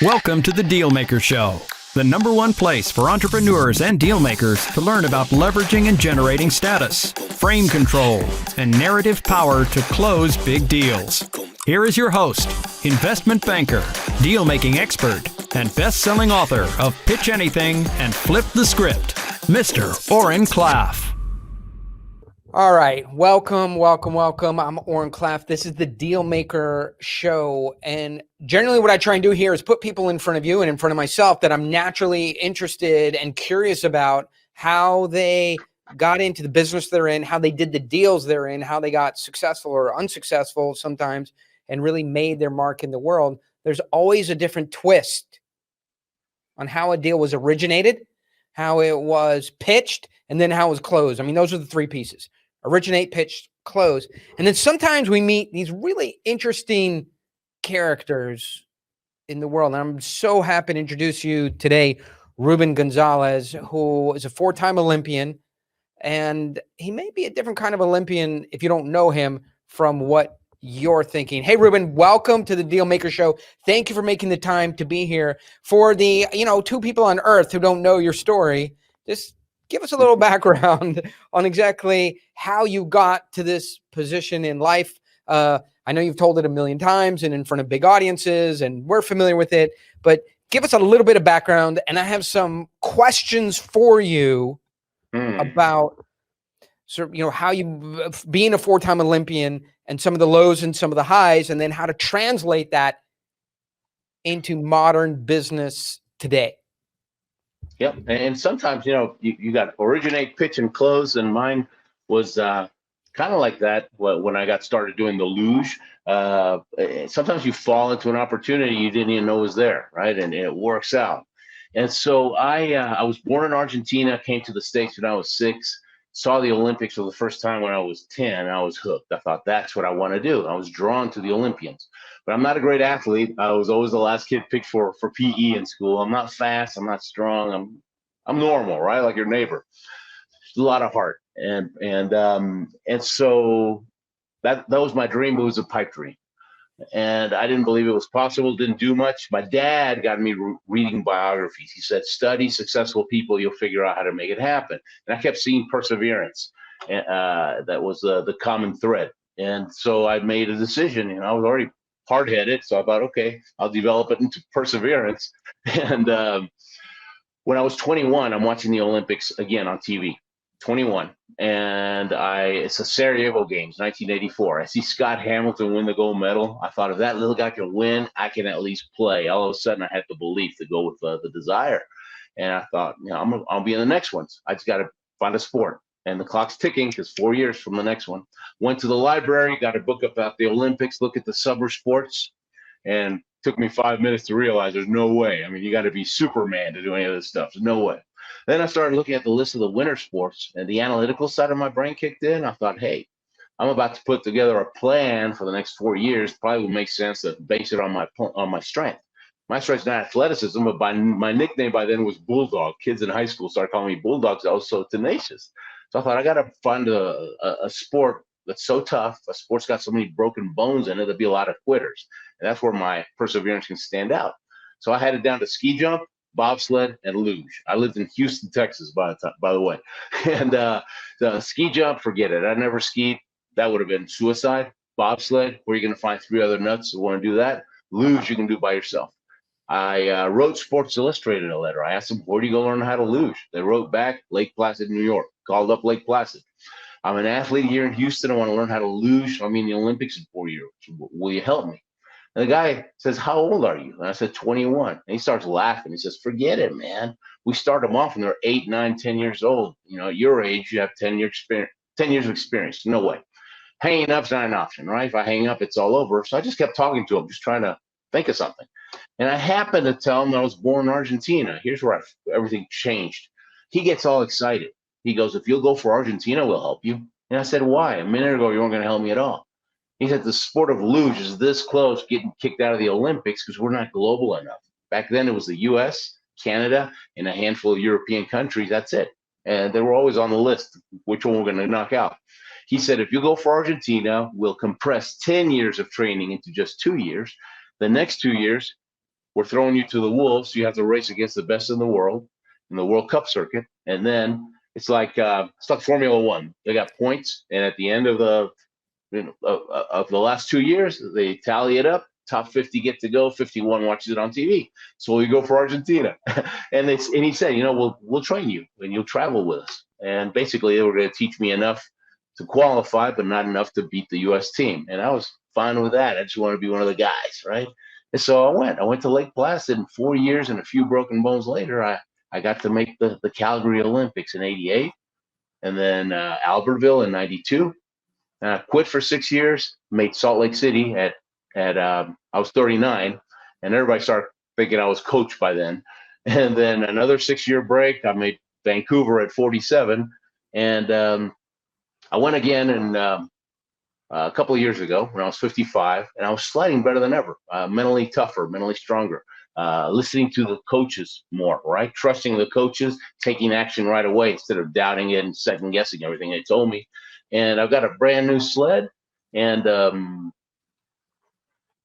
Welcome to the Dealmaker Show, the number one place for entrepreneurs and dealmakers to learn about leveraging and generating status, frame control, and narrative power to close big deals. Here is your host, investment banker, deal-making expert, and best-selling author of Pitch Anything and Flip the Script, Mr. Oren Klaff. All right. Welcome. I'm Oren Klaff. This is the Dealmaker Show. And generally what I try and do here is put people in front of you and in front of myself that I'm naturally interested and curious about how they got into the business they're in, how they did the deals they're in, how they got successful or unsuccessful sometimes and really made their mark in the world. There's always a different twist on how a deal was originated, how it was pitched, and then how it was closed. I mean, those are the three pieces: originate, pitch, close. And then sometimes we meet these really interesting characters in the world. And I'm so happy to introduce you today, Reuben Gonzalez, who is a four-time Olympian. And he may be a different kind of Olympian if you don't know him from what you're thinking. Hey, Reuben, welcome to the Dealmaker Show. Thank you for making the time to be here. For the, two people on earth who don't know your story, just give us a little background on exactly how you got to this position in life. I know you've told it a million times and in front of big audiences, and we're familiar with it, but give us a little bit of background. And I have some questions for you about how you, being a four-time Olympian, and some of the lows and some of the highs, and then how to translate that into modern business today. Yep. And sometimes, you got originate, pitch, and close. And mine was kind of like that when I got started doing the luge. Sometimes you fall into an opportunity you didn't even know was there, right? And it works out. And so I was born in Argentina, came to the States when I was 6, saw the Olympics for the first time when I was 10. I was hooked. I thought, that's what I want to do. I was drawn to the Olympians. But I'm not a great athlete. I was always the last kid picked for PE in school. I'm not fast. I'm not strong. I'm normal, right? Like your neighbor. A lot of heart. And so that was my dream. It was a pipe dream. And I didn't believe it was possible, didn't do much. My dad got me reading biographies. He said, study successful people, you'll figure out how to make it happen. And I kept seeing perseverance. That was the common thread. And so I made a decision, I was already hard-headed. So I thought, okay, I'll develop it into perseverance. And when I was 21, I'm watching the Olympics again on TV. 21, and it's a Sarajevo Games, 1984. I see Scott Hamilton win the gold medal. I thought, if that little guy can win, I can at least play. All of a sudden, I had the belief to go with the desire, and I thought, I'll be in the next ones. I just got to find a sport, and the clock's ticking because 4 years from the next one. Went to the library, got a book about the Olympics, look at the summer sports, and took me 5 minutes to realize there's no way. I mean, you got to be Superman to do any of this stuff. There's no way. Then I started looking at the list of the winter sports, and the analytical side of my brain kicked in. I thought, hey, I'm about to put together a plan for the next 4 years. Probably would make sense to base it on my strength. My strength's not athleticism, but my nickname by then was Bulldog. Kids in high school started calling me Bulldogs. I was so tenacious. So I thought, I got to find a sport that's so tough, a sport's got so many broken bones in it, there'll be a lot of quitters. And that's where my perseverance can stand out. So I headed down to ski jump, bobsled, and luge. I lived in Houston, Texas, by the way. And the ski jump, forget it. I never skied. That would have been suicide. Bobsled, where you're going to find 3 other nuts who want to do that. Luge, you can do by yourself. I wrote Sports Illustrated a letter. I asked them, where do you go learn how to luge? They wrote back, Lake Placid, New York. Called up Lake Placid. I'm an athlete here in Houston. I want to learn how to luge. I'm in the Olympics in 4 years. Will you help me? And the guy says, how old are you? And I said, 21. And he starts laughing. He says, forget it, man. We start them off when they're 8, 9, 10 years old. At your age, you have 10 years of experience. No way. Hanging up's not an option, right? If I hang up, it's all over. So I just kept talking to him, just trying to think of something. And I happened to tell him that I was born in Argentina. Here's where everything changed. He gets all excited. He goes, if you'll go for Argentina, we'll help you. And I said, why? A minute ago, you weren't going to help me at all. He said, the sport of luge is this close getting kicked out of the Olympics because we're not global enough. Back then, it was the U.S., Canada, and a handful of European countries. That's it. And they were always on the list, which one we're going to knock out. He said, if you go for Argentina, we'll compress 10 years of training into just 2 years. The next 2 years, we're throwing you to the wolves. You have to race against the best in the world in the World Cup circuit, and then it's like Formula One. They got points, and at the end of the last 2 years, they tally it up. Top 50 get to go. 51 watches it on TV. So we go for Argentina, and he said, we'll train you and you'll travel with us. And basically, they were going to teach me enough to qualify, but not enough to beat the U.S. team. And I was fine with that. I just wanted to be one of the guys, right? And so I went to Lake Placid, and 4 years and a few broken bones later, I got to make the Calgary Olympics in '88, and then Albertville in '92. And I quit for 6 years, made Salt Lake City I was 39, and everybody started thinking I was coach by then. And then another 6-year break, I made Vancouver at 47, and I went again a couple of years ago when I was 55, and I was sliding better than ever, mentally tougher, mentally stronger, listening to the coaches more, right? Trusting the coaches, taking action right away instead of doubting it and second guessing everything they told me. And I've got a brand new sled, and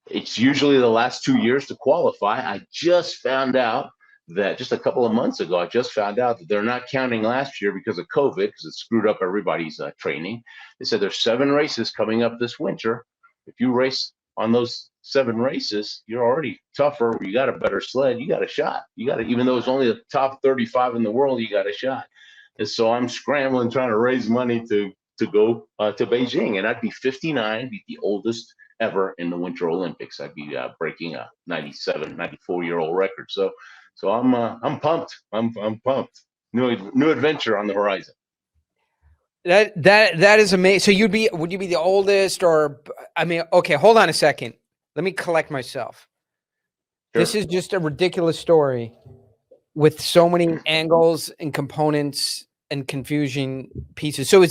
it's usually the last 2 years to qualify. I just found out that just a couple of months ago, that they're not counting last year because of COVID, because it screwed up everybody's training. They said there's 7 races coming up this winter. If you race on those 7 races, you're already tougher. You got a better sled. You got a shot. Even though it's only the top 35 in the world, you got a shot. And so I'm scrambling, trying to raise money to go to Beijing, and I'd be 59, be the oldest ever in the Winter Olympics. I'd be breaking a 94-year-old record. So I'm pumped. I'm pumped. New adventure on the horizon. That is amazing. So would you be the oldest, or okay, hold on a second. Let me collect myself. Sure. This is just a ridiculous story with so many angles and components and confusing pieces. So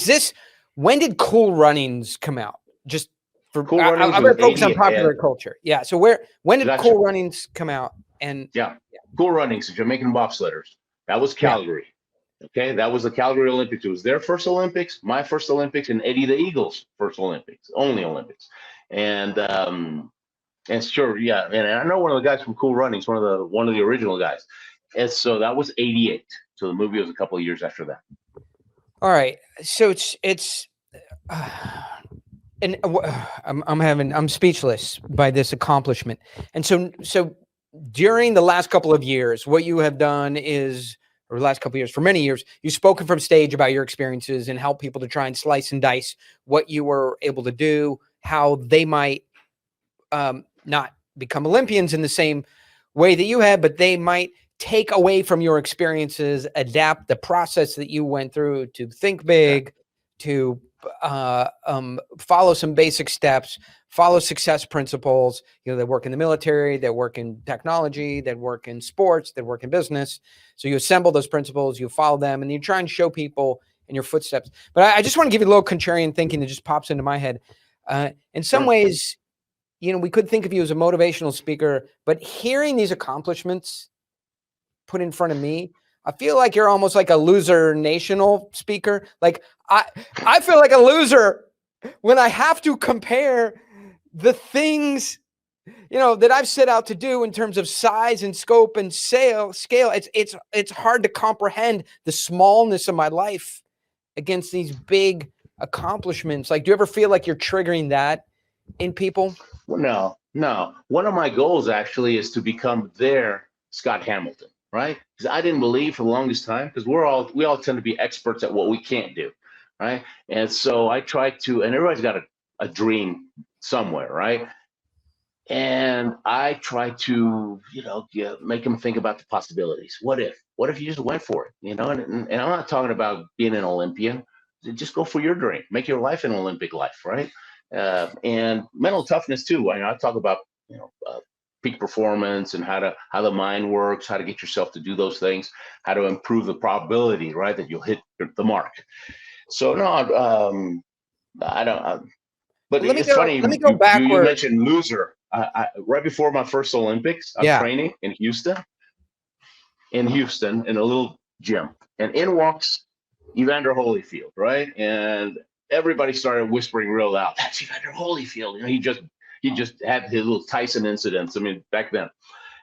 when did Cool Runnings come out? Just for Cool Runnings, I'm going to focus on popular culture. Yeah. So when did Cool Runnings come out? And Cool Runnings, Jamaican bobsledders. That was Calgary. Yeah. Okay, that was the Calgary Olympics. It was their first Olympics, my first Olympics, and Eddie the Eagle's first Olympics, only Olympics. And sure, yeah. And I know one of the guys from Cool Runnings, one of the original guys. And so that was '88. So the movie was a couple of years after that. All right. So it's and I'm speechless by this accomplishment. And so during the last couple of years, what you have done is, or the last couple of years, for many years, you've spoken from stage about your experiences and help people to try and slice and dice what you were able to do, how they might not become Olympians in the same way that you had, but they might take away from your experiences, adapt the process that you went through to think big, to follow some basic steps, follow success principles. They work in the military, they work in technology, they work in sports, they work in business. So you assemble those principles, you follow them, and you try and show people in your footsteps. But I just want to give you a little contrarian thinking that just pops into my head. In some ways, we could think of you as a motivational speaker, but hearing these accomplishments put in front of me, I feel like you're almost like a loser national speaker. Like I feel like a loser when I have to compare the things, that I've set out to do in terms of size and scope and scale. It's hard to comprehend the smallness of my life against these big accomplishments. Like, do you ever feel like you're triggering that in people? Well, no. One of my goals actually is to become their Scott Hamilton. Right? Because I didn't believe for the longest time, because we all tend to be experts at what we can't do, right? And so I try to, and everybody's got a dream somewhere, right? And I try to, make them think about the possibilities. What if you just went for it, And I'm not talking about being an Olympian. Just go for your dream. Make your life an Olympic life, right? And mental toughness too. I talk about, peak performance and how the mind works, how to get yourself to do those things, how to improve the probability, right, that you'll hit the mark. So no, I don't. But it's funny. Let me go backward. You mentioned loser. I right before my first Olympics, I'm training in Houston, in a little gym, and in walks Evander Holyfield, right, and everybody started whispering real loud, "That's Evander Holyfield." He just had his little Tyson incidents. Back then.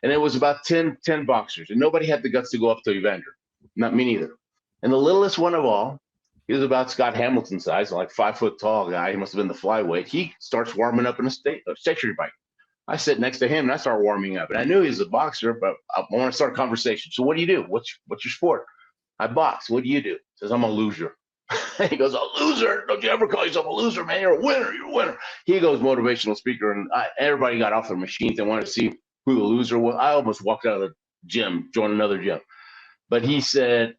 And it was about 10 boxers, and nobody had the guts to go up to Evander. Not me neither. And the littlest one of all, he was about Scott Hamilton size, like 5 foot tall guy. He must have been the flyweight. He starts warming up in a stationary bike. I sit next to him and I start warming up. And I knew he was a boxer, but I want to start a conversation. So what do you do? What's your sport? I box. What do you do? He says, I'm a loser. He goes, a loser? Don't you ever call yourself a loser, man? You're a winner. You're a winner. He goes, motivational speaker. And everybody got off their machines and wanted to see who the loser was. I almost walked out of the gym, joined another gym. But he said,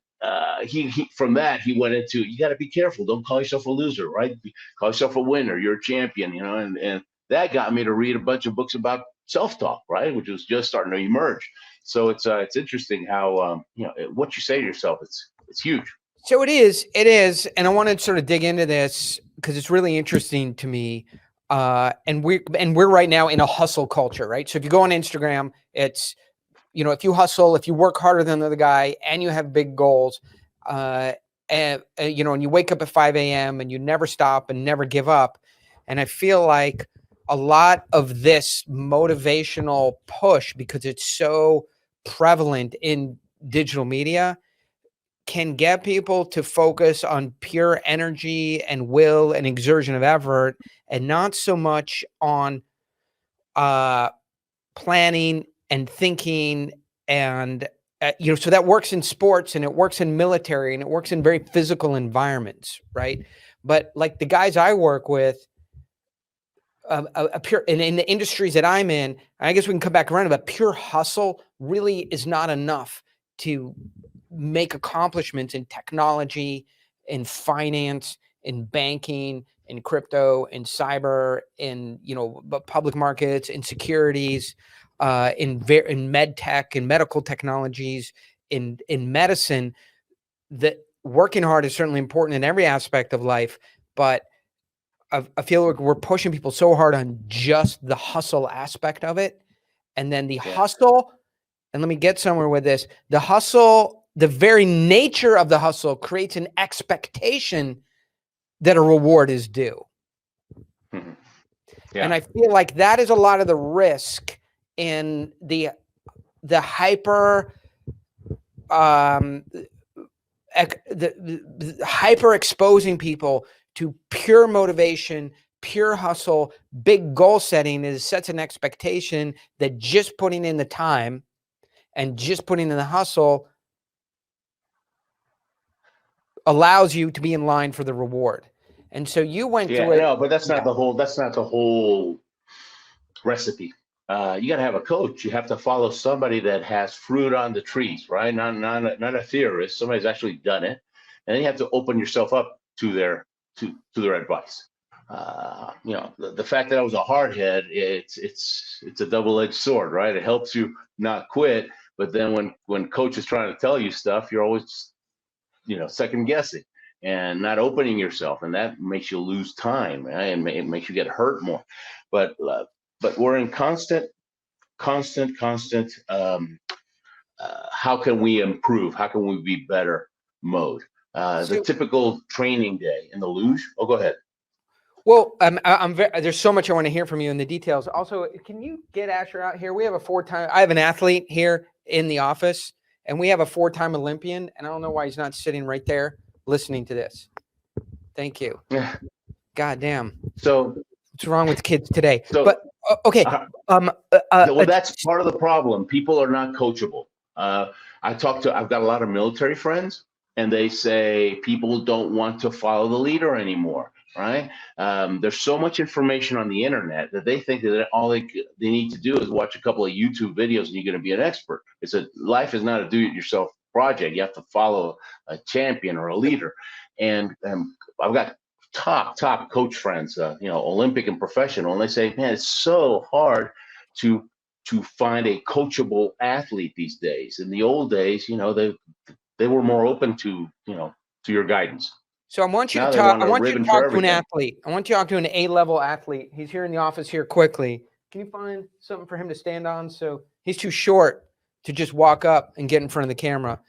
he from that, he went into, you got to be careful. Don't call yourself a loser, right? Call yourself a winner. You're a champion, you know, and that got me to read a bunch of books about self-talk, right? Which was just starting to emerge. So it's interesting how, you know, what you say to yourself, it's huge. So it is. And I want to sort of dig into this because it's really interesting to me. And we're right now in a hustle culture, right? So if you go on Instagram, it's, you know, if you hustle, if you work harder than the other guy and you have big goals, and you know, and you wake up at 5 a.m. and you never stop and never give up. And I feel like a lot of this motivational push, because it's so prevalent in digital media, can get people to focus on pure energy and will and exertion of effort, and not so much on planning and thinking. And you know, so that works in sports and it works in military and it works in very physical environments, right? But like the guys I work with, a pure, and in the industries that I'm in, I guess we can come back around, but pure hustle really is not enough to make accomplishments in technology, in finance, in banking, in crypto, in cyber, in, you know, public markets, in securities, in med tech, in medical technologies, in medicine. That working hard is certainly important in every aspect of life, but I feel like we're pushing people so hard on just the hustle aspect of it. And then the hustle, and let me get somewhere with this, the hustle, the very nature of the hustle creates an expectation that a reward is due. Mm-hmm. Yeah. And I feel like that is a lot of the risk in the hyper, the hyper exposing people to pure motivation, pure hustle. Big goal setting is sets an expectation that just putting in the time and just putting in the hustle allows you to be in line for the reward. And so you went through it. No, but that's not the whole recipe. You got to have a coach. You have to follow somebody that has fruit on the trees, right? Not a theorist. Somebody's actually done it, and then you have to open yourself up to their advice. You know, the fact that I was a hardhead, it's a double-edged sword, right? It helps you not quit, but then when coach is trying to tell you stuff, you're always, you know, second guessing and not opening yourself, and that makes you lose time, right? And it makes you get hurt more. But we're in constant. How can we improve? How can we be better mode? The typical training day in the luge. Oh, go ahead. Well, there's so much I want to hear from you in the details. Also, can you get Asher out here? We have I have an athlete here in the office, and we have a 4-time Olympian, and I don't know why he's not sitting right there listening to this. Thank you. Yeah. God damn. So what's wrong with kids today? So, but okay. Well, that's part of the problem. People are not coachable. I've got a lot of military friends, and they say people don't want to follow the leader anymore, right? There's so much information on the internet that they think that all they need to do is watch a couple of YouTube videos and you're going to be an expert. Life is not a do-it-yourself project. You have to follow a champion or a leader. And I've got top coach friends, you know, Olympic and professional, and they say, man, it's so hard to find a coachable athlete these days. In the old days, you know, they were more open to, you know, to your guidance. So I want you to talk to an athlete. I want you to talk to an A-level athlete. He's here in the office here quickly. Can you find something for him to stand on? So he's too short to just walk up and get in front of the camera.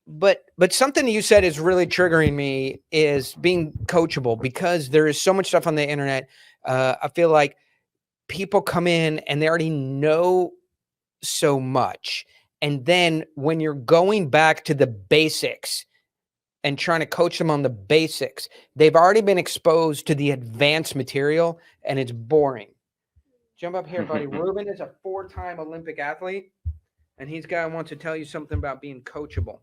But something you said is really triggering me is being coachable, because there is so much stuff on the internet. I feel like people come in and they already know so much. And then when you're going back to the basics and trying to coach them on the basics, they've already been exposed to the advanced material and it's boring. Jump up here, buddy. Reuben is a 4-time Olympic athlete, and wants to tell you something about being coachable.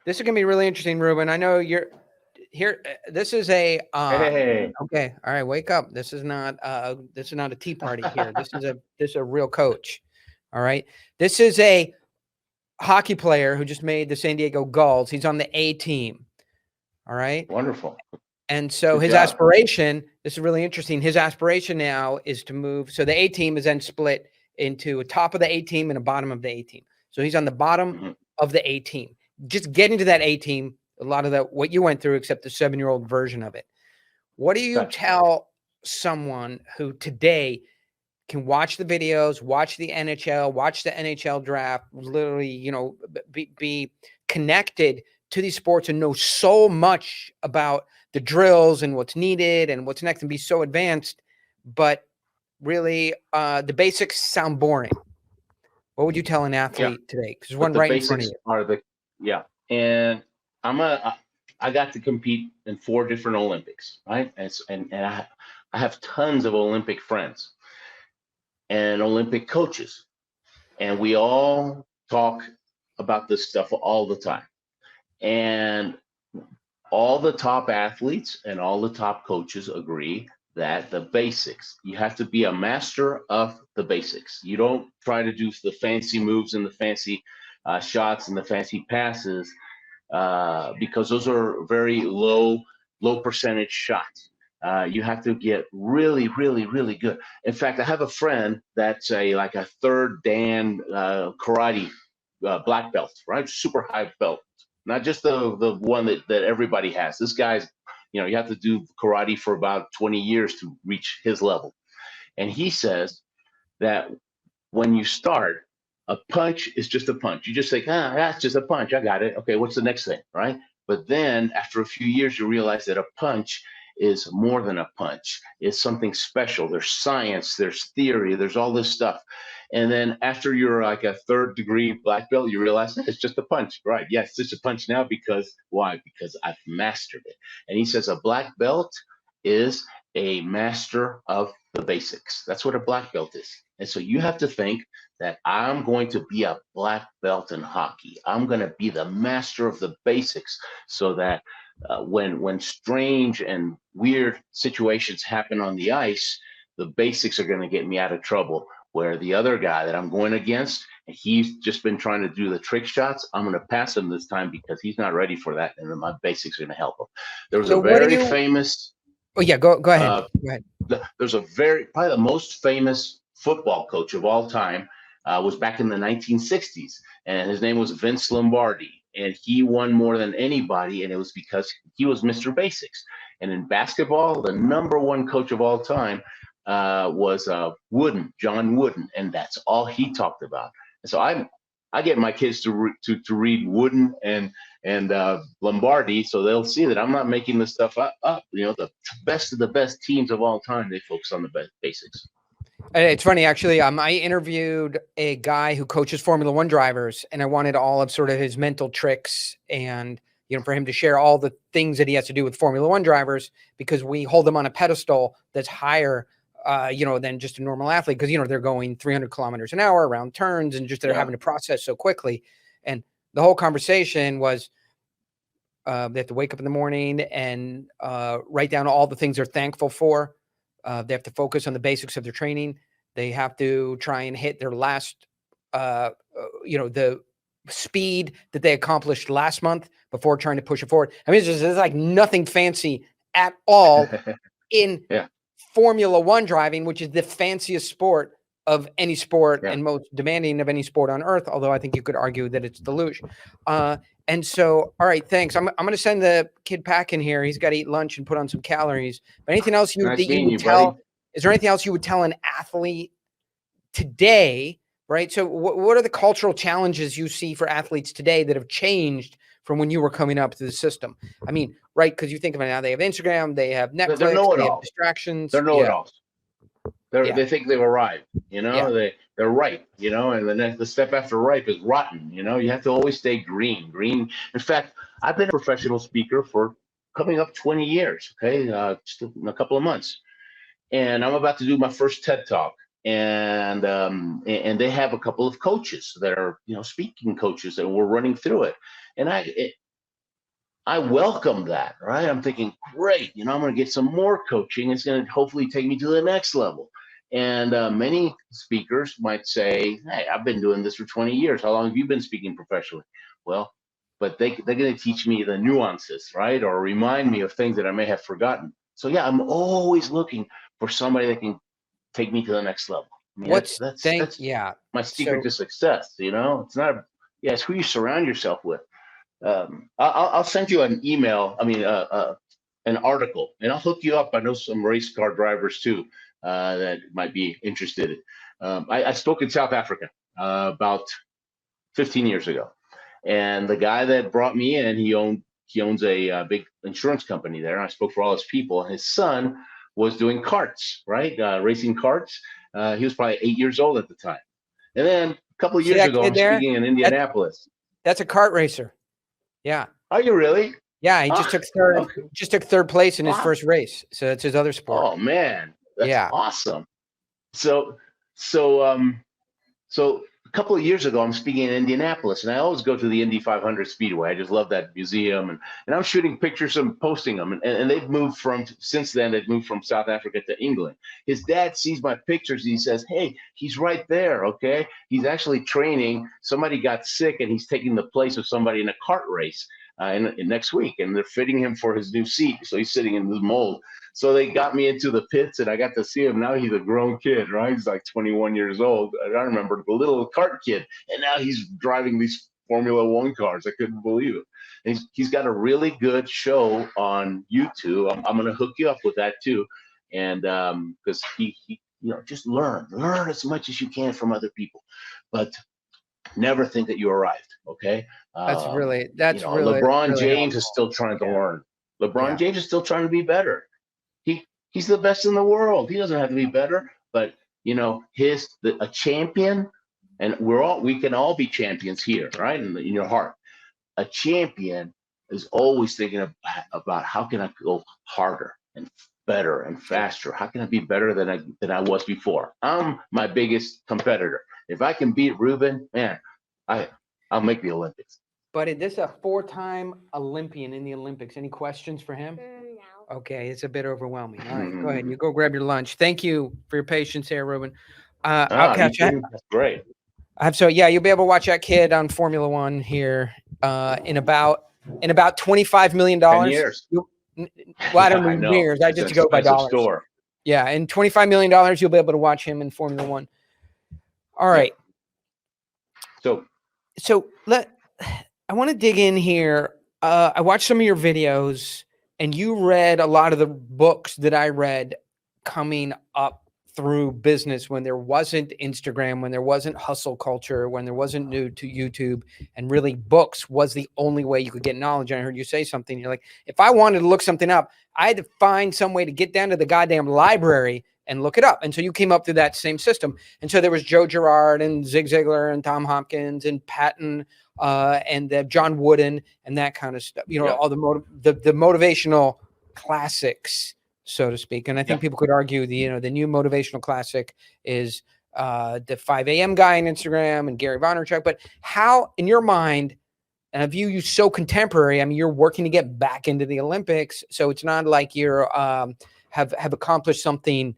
This is going to be really interesting, Reuben. I know you're here. This is a Hey. Okay. All right. Wake up. This is not a tea party here. This is a real coach. All right. This is a hockey player who just made the San Diego Gulls. He's on the A team. All right. Wonderful. And so his aspiration, this is really interesting. His aspiration now is to move. So the A team is then split into a top of the A team and a bottom of the A team. So he's on the bottom of the A team. Just getting to that A team, a lot of what you went through, except the 7-year-old version of it. What do you tell someone who today can watch the videos, watch the NHL, watch the NHL draft, literally, be connected to these sports and know so much about the drills and what's needed and what's next and be so advanced, but really the basics sound boring? What would you tell an athlete today? Because there's one right in front of you. And I got to compete in 4 different Olympics, right? And I have tons of Olympic friends and Olympic coaches, and we all talk about this stuff all the time. And all the top athletes and all the top coaches agree that the basics, you have to be a master of the basics. You don't try to do the fancy moves and the fancy shots and the fancy passes because those are very low percentage shots. You have to get really, really, really good. In fact, I have a friend that's like a 3rd Dan karate black belt, right? Super high belt. Not just the one that everybody has. This guy's, you have to do karate for about 20 years to reach his level. And he says that when you start, a punch is just a punch. You just say, that's just a punch. I got it. Okay, what's the next thing, right? But then after a few years, you realize that a punch is more than a punch. It's something special. There's science, there's theory, there's all this stuff. And then after you're like a 3rd degree black belt, you realize it's just a punch, right? Yes, it's just a punch now why? Because I've mastered it. And he says a black belt is a master of the basics. That's what a black belt is. And so you have to think that I'm going to be a black belt in hockey. I'm going to be the master of the basics so that when strange and weird situations happen on the ice, the basics are going to get me out of trouble. Where the other guy that I'm going against, and he's just been trying to do the trick shots, I'm going to pass him this time because he's not ready for that, and then my basics are going to help him. There was a very famous. Oh yeah, go ahead. Go ahead. There's probably the most famous football coach of all time was back in the 1960s, and his name was Vince Lombardi, and he won more than anybody, and it was because he was Mr. Basics. And in basketball, the #1 coach of all time was John Wooden, and that's all he talked about. And so I get my kids to read Wooden and Lombardi, so they'll see that I'm not making this stuff up. The best of the best teams of all time, they focus on the basics. It's funny, actually. I interviewed a guy who coaches Formula One drivers, and I wanted all of sort of his mental tricks and, for him to share all the things that he has to do with Formula One drivers, because we hold them on a pedestal that's higher, than just a normal athlete. Because, they're going 300 kilometers an hour around turns and they're having to process so quickly. And the whole conversation was they have to wake up in the morning and write down all the things they're thankful for. They have to focus on the basics of their training. They have to try and hit their last, the speed that they accomplished last month before trying to push it forward. I mean, it's like nothing fancy at all in Formula One driving, which is the fanciest sport of any sport and most demanding of any sport on earth. Although I think you could argue that it's the luge. And so, all right, thanks. I'm going to send the kid packing here. He's got to eat lunch and put on some calories. But anything else you would tell? Buddy. Is there anything else you would tell an athlete today? Right. So, what are the cultural challenges you see for athletes today that have changed from when you were coming up through the system? I mean, right? Because you think of it now, they have Instagram, they have Netflix, they have distractions. They're know-it-alls. They think they've arrived, they're ripe, and the step after ripe is rotten. You have to always stay green. In fact, I've been a professional speaker for coming up 20 years. Okay. Just in a couple of months, and I'm about to do my first TED talk, and they have a couple of coaches that are, speaking coaches, and we're running through it. And I welcome that, right? I'm thinking, great, I'm going to get some more coaching. It's going to hopefully take me to the next level. And many speakers might say, hey, I've been doing this for 20 years. How long have you been speaking professionally? Well, but they're going to teach me the nuances, right? Or remind me of things that I may have forgotten. So yeah, I'm always looking for somebody that can take me to the next level. I mean, that's my secret to success. It's not, it's who you surround yourself with. I'll send you an email. I mean, an article, and I'll hook you up. I know some race car drivers too that might be interested. I spoke in South Africa about 15 years ago, and the guy that brought me in, he owns a big insurance company there. And I spoke for all his people, and his son was doing karts, right? Racing karts. He was probably 8 years old at the time. And then a couple of years ago, I'm speaking in Indianapolis. That's a kart racer. Yeah. Are you really? Yeah, he just took third. Okay. Just took third place in his first race. So that's his other sport. Oh man, that's awesome. So a couple of years ago, I'm speaking in Indianapolis, and I always go to the Indy 500 Speedway. I just love that museum, and I'm shooting pictures and posting them. And they've moved since then, they've moved from South Africa to England. His dad sees my pictures, and he says, hey, he's right there, okay? He's actually training. Somebody got sick, and he's taking the place of somebody in a kart race in next week, and they're fitting him for his new seat. So he's sitting in the mold. So they got me into the pits, and I got to see him. Now he's a grown kid, right? He's like 21 years old. I remember the little kart kid, and now he's driving these Formula One cars. I couldn't believe it. And he's got a really good show on YouTube. I'm going to hook you up with that too, and because he just learn as much as you can from other people, but never think that you arrived. Okay, that's really LeBron James is still trying to learn. LeBron James is still trying to be better. He's the best in the world. He doesn't have to be better, but a champion, and we can all be champions here, right? In your heart, a champion is always thinking about how can I go harder and better and faster? How can I be better than I was before? I'm my biggest competitor. If I can beat Reuben, man, I'll make the Olympics. But this is a 4-time Olympian in the Olympics. Any questions for him? No. Okay, it's a bit overwhelming. All right, go ahead. You go grab your lunch. Thank you for your patience here, Reuben. I'll catch you. That's great. You'll be able to watch that kid on Formula One here in about $25 million. 10 years. Well, I don't know years. I just go by dollars. Store. Yeah, and $25 million, you'll be able to watch him in Formula One. All right. So I want to dig in here. I watched some of your videos, and you read a lot of the books that I read coming up through business when there wasn't Instagram, when there wasn't hustle culture, when there wasn't new to YouTube, and really books was the only way you could get knowledge. And I heard you say something. You're like, if I wanted to look something up, I had to find some way to get down to the goddamn library and look it up. And so you came up through that same system. And so there was Joe Girard and Zig Ziglar and Tom Hopkins and Patton and John Wooden and that kind of stuff, all the motivational classics, so to speak. And I think people could argue the new motivational classic is the 5 a.m. guy on Instagram and Gary Vaynerchuk. But how, in your mind, and I view you so contemporary, I mean, you're working to get back into the Olympics. So it's not like you're have accomplished something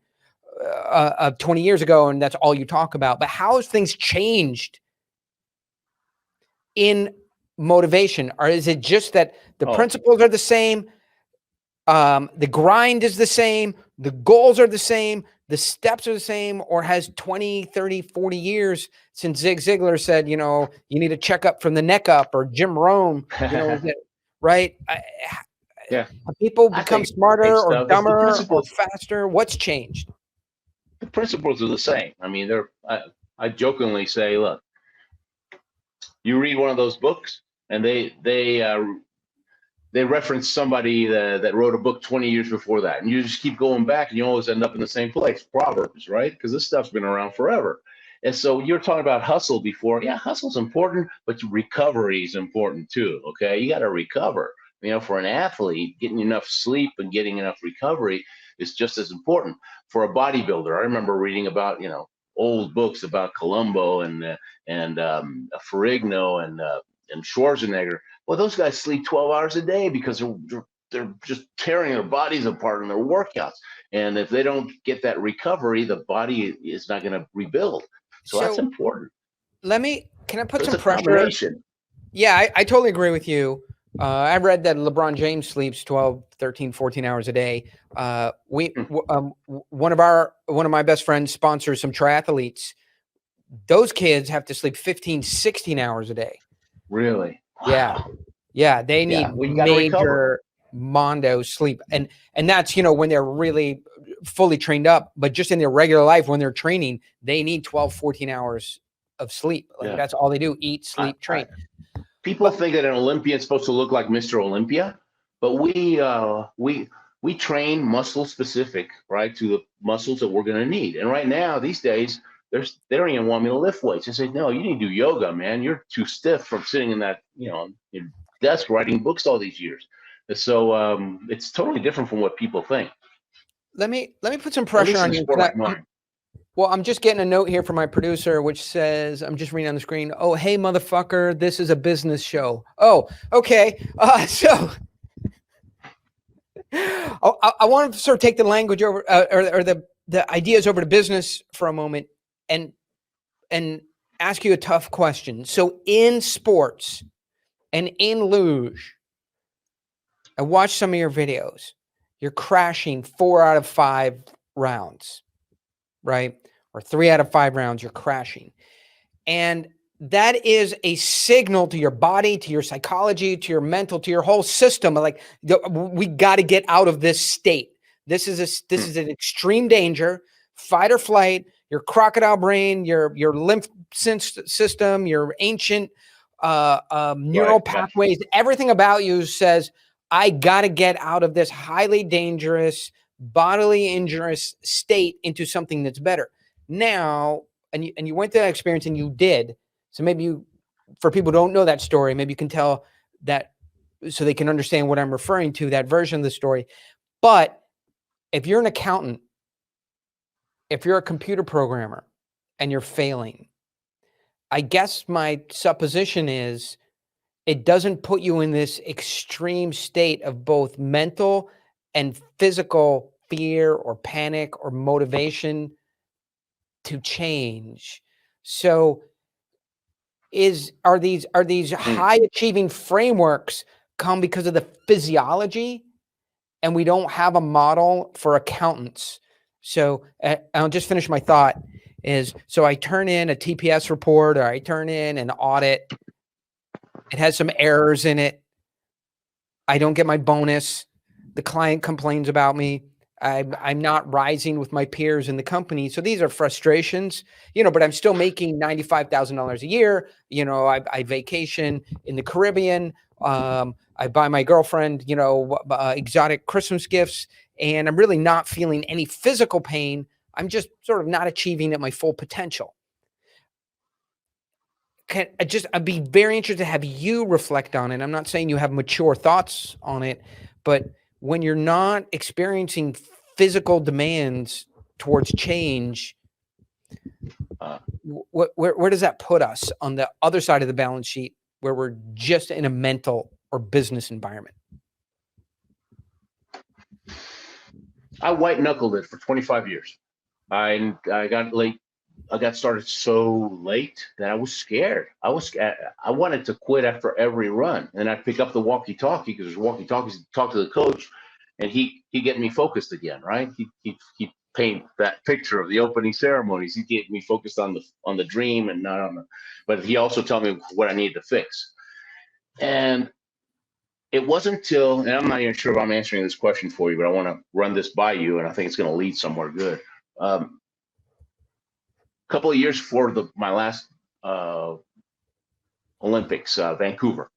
20 years ago and that's all you talk about. But how has things changed in motivation? Or is it just that the principles are the same? The grind is the same. The goals are the same. The steps are the same. Or has 20, 30, 40 years since Zig Ziglar said, you need a checkup from the neck up, or Jim Rohn, right? Have people become smarter or dumber or faster? What's changed? The principles are the same. I mean, I jokingly say, look, you read one of those books and they they reference somebody that wrote a book 20 years before that, and you just keep going back, and you always end up in the same place. Proverbs, right? Because this stuff's been around forever. And so you're talking about hustle before. Yeah, hustle's important, but recovery is important too. Okay, you got to recover. For an athlete, getting enough sleep and getting enough recovery is just as important. For a bodybuilder, I remember reading about old books about Columbo and Ferrigno and Schwarzenegger. Well, those guys sleep 12 hours a day because they're just tearing their bodies apart in their workouts. And if they don't get that recovery, the body is not going to rebuild. So that's important. Can I put some pressure? Yeah, I totally agree with you. I read that LeBron James sleeps 12, 13, 14 hours a day. One of my best friends sponsors some triathletes. Those kids have to sleep 15, 16 hours a day. Really? Wow. Yeah. They need major mondo sleep. And that's, when they're really fully trained up, but just in their regular life, when they're training, they need 12, 14 hours of sleep. That's all they do: eat, sleep, train. People think that an Olympian is supposed to look like Mr. Olympia, but we train muscle specific, right, to the muscles that we're going to need. And right now, these days, they don't even want me to lift weights. They say, no, you need to do yoga, man. You're too stiff from sitting in that, your desk writing books all these years. And so it's totally different from what people think. Let me put some pressure on you. Well, I'm just getting a note here from my producer, which says, I'm just reading on the screen, "Oh, hey, motherfucker, this is a business show." Oh, okay. So I want to sort of take the language over, or the ideas over to business for a moment, and ask you a tough question. So in sports and in luge, I watched some of your videos. You're crashing 4 out of 5 rounds, right? Or 3 out of 5 rounds, you're crashing. And that is a signal to your body, to your psychology, to your mental, to your whole system. Like, we got to get out of this state. This is an extreme danger, fight or flight. Your crocodile brain, your lymph system, your ancient neural pathways, everything about you says, I got to get out of this highly dangerous, bodily injurious state into something that's better. Now, and you went through that experience and you did. So maybe for people who don't know that story, maybe you can tell that so they can understand what I'm referring to, that version of the story. But if you're an accountant, if you're a computer programmer and you're failing, I guess my supposition is it doesn't put you in this extreme state of both mental and physical fear or panic or motivation to change. So are these high achieving frameworks come because of the physiology, and we don't have a model for accountants? So I'll just finish my thought so I turn in a TPS report, or I turn in an audit. It has some errors in it. I don't get my bonus. The client complains about me. I'm not rising with my peers in the company. So these are frustrations, but I'm still making $95,000 a year. I vacation in the Caribbean. I buy my girlfriend, exotic Christmas gifts, and I'm really not feeling any physical pain. I'm just sort of not achieving at my full potential. I'd be very interested to have you reflect on it. I'm not saying you have mature thoughts on it, but when you're not experiencing physical demands towards change, where does that put us on the other side of the balance sheet, where we're just in a mental or business environment? I white knuckled it for 25 years. I got late. I got started so late that I was scared. I wanted to quit after every run, and I'd pick up the walkie-talkie, because there's walkie-talkies, to talk to the coach, and he'd get me focused again, right? He'd paint that picture of the opening ceremonies. He'd get me focused on the dream and not on the. But he also told me what I needed to fix. And it wasn't till, and I'm not even sure if I'm answering this question for you, but I want to run this by you, and I think it's going to lead somewhere good. Couple of years before my last Olympics, Vancouver,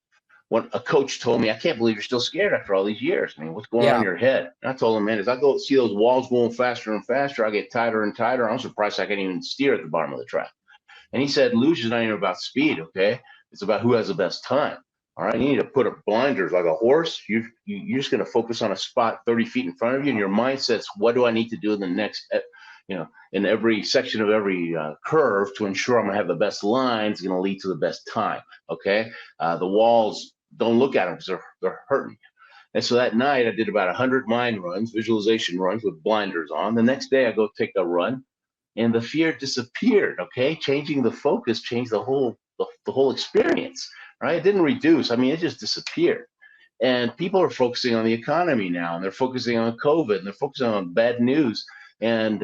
when a coach told me, I can't believe you're still scared after all these years. I mean, what's going on Yeah. in your head? And I told him, man, as I go see those walls going faster and faster, I get tighter and tighter. I'm surprised I can't even steer at the bottom of the track. And he said, luge is not even about speed, okay? It's about who has the best time. All right, you need to put up blinders like a horse. You're just going to focus on a spot 30 feet in front of you, and your mindset's, what do I need to do in the next, in every section of every curve to ensure I'm going to have the best line is going to lead to the best time, okay? The walls, don't look at them because they're hurting you. And so that night, I did about 100 mind runs, visualization runs with blinders on. The next day, I go take a run, and the fear disappeared, okay? Changing the focus changed the whole experience. Right? It didn't reduce. I mean, it just disappeared. And people are focusing on the economy now, and they're focusing on COVID, and they're focusing on bad news. And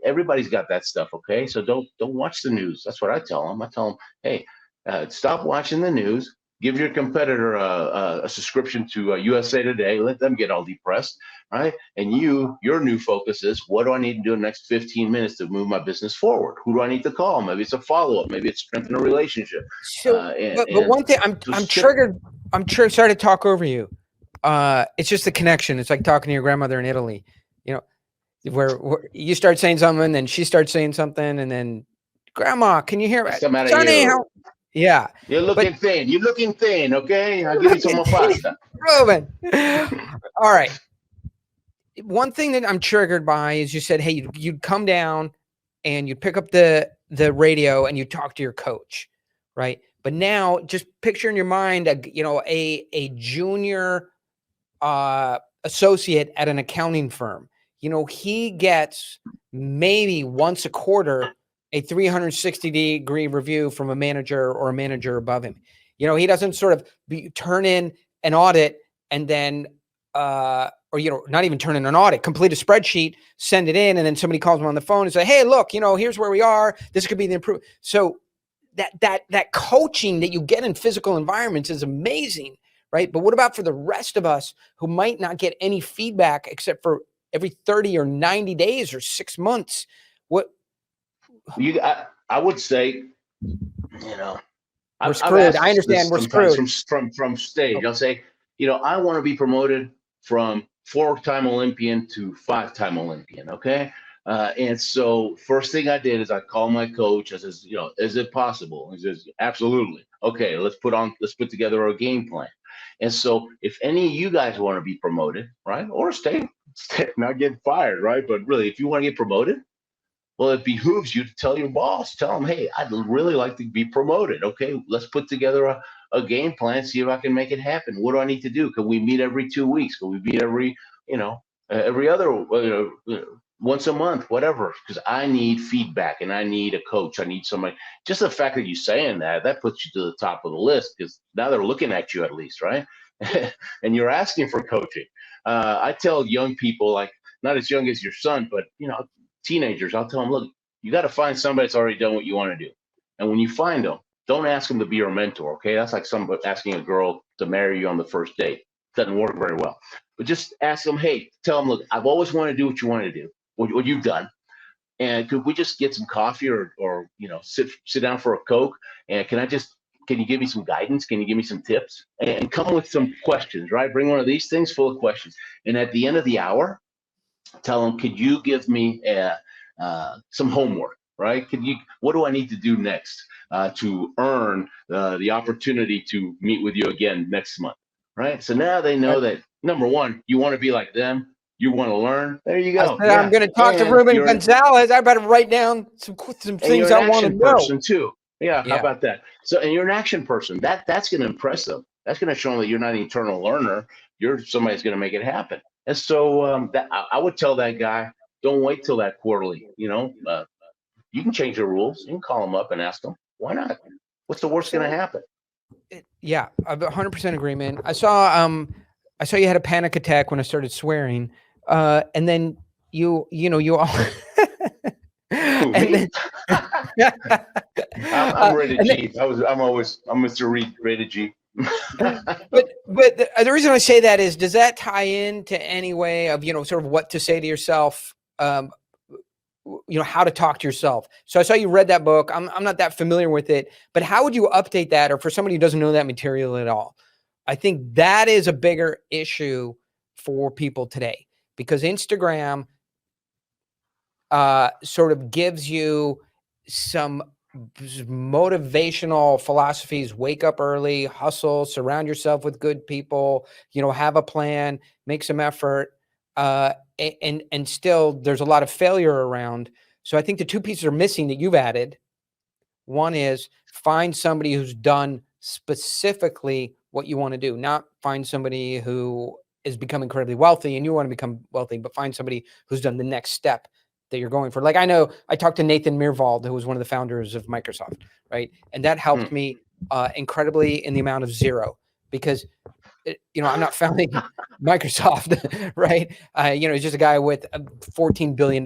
everybody's got that stuff. Okay, so don't watch the news. That's what I tell them. I tell them, hey, stop watching the news. Give your competitor a subscription to USA Today. Let them get all depressed, right? And your new focus is, what do I need to do in the next 15 minutes to move my business forward? Who do I need to call? Maybe it's a follow-up. Maybe it's strengthen a relationship. So, but one thing, I'm triggered. Sorry to talk over you. It's just the connection. It's like talking to your grandmother in Italy. You know, where you start saying something, and then she starts saying something, and then, Grandma, can you hear me? Sonny, yeah. You're looking thin. You're looking thin, okay? I'll give you some more pasta. Reuben. All right. One thing that I'm triggered by is you said, hey, you'd come down and you'd pick up the radio and you talk to your coach, right? But now just picture in your mind, a junior associate at an accounting firm. He gets maybe once a quarter a 360-degree review from a manager or a manager above him. He doesn't sort of turn in an audit and then, not even turn in an audit, complete a spreadsheet, send it in, and then somebody calls him on the phone and say, hey, look, here's where we are. This could be the improvement. So that coaching that you get in physical environments is amazing, right? But what about for the rest of us who might not get any feedback except for every 30 or 90 days or 6 months? I would say, we're screwed. I understand we're screwed. From stage, I'll say, I want to be promoted from 4-time Olympian to 5-time Olympian. Okay. And so first thing I did is I called my coach. I says, is it possible? He says, absolutely. Okay, let's put together a game plan. And so if any of you guys want to be promoted, right, or stay not get fired, right, but really, if you want to get promoted, well, it behooves you to tell your boss, tell him, hey, I'd really like to be promoted. Okay, let's put together a game plan, see if I can make it happen. What do I need to do? Can we meet every 2 weeks? Can we meet every other, once a month, whatever? Because I need feedback and I need a coach. I need somebody. Just the fact that you're saying that puts you to the top of the list, because now they're looking at you at least, right? And you're asking for coaching. I tell young people, like not as young as your son, but teenagers, I'll tell them, look, you got to find somebody that's already done what you want to do. And when you find them, don't ask them to be your mentor, okay? That's like somebody asking a girl to marry you on the first date. Doesn't work very well. But just ask them, hey, tell them, look, I've always wanted to do what you want to do, what you've done. And could we just get some coffee or sit down for a Coke? And can you give me some guidance? Can you give me some tips? And come with some questions, right? Bring one of these things full of questions. And at the end of the hour, tell them, could you give me some homework, right? What do I need to do next to earn the opportunity to meet with you again next month, right? So now they know that, number one, you want to be like them. You want to learn. There you go. I'm going to talk to Reuben Gonzalez. I better write down some things I want to know. Person too. Yeah, how about that? So, and you're an action person. That's going to impress them. That's going to show them that you're not an eternal learner. You're somebody that's going to make it happen. And so I would tell that guy, don't wait till that quarterly. You can change the rules. You can call them up and ask them, why not? What's the worst going to happen? Yeah, I'm 100% agreement. I saw you had a panic attack when I started swearing, and then you all. And then, I'm rated G. I'm Mr. Rated G. but the reason I say that is, does that tie into any way of sort of what to say to yourself, how to talk to yourself? So I saw you read that book. I'm not that familiar with it, but how would you update that, or for somebody who doesn't know that material at all, I think that is a bigger issue for people today, because Instagram sort of gives you some motivational philosophies. Wake up early, hustle, surround yourself with good people, have a plan, make some effort. And still there's a lot of failure around. So I think the two pieces are missing that you've added. One is find somebody who's done specifically what you want to do, not find somebody who is become incredibly wealthy and you want to become wealthy, but find somebody who's done the next step that you're going for. Like, I know I talked to Nathan Myhrvold, who was one of the founders of Microsoft, right? And that helped me incredibly in the amount of zero, because I'm not founding Microsoft, right? He's just a guy with $14 billion,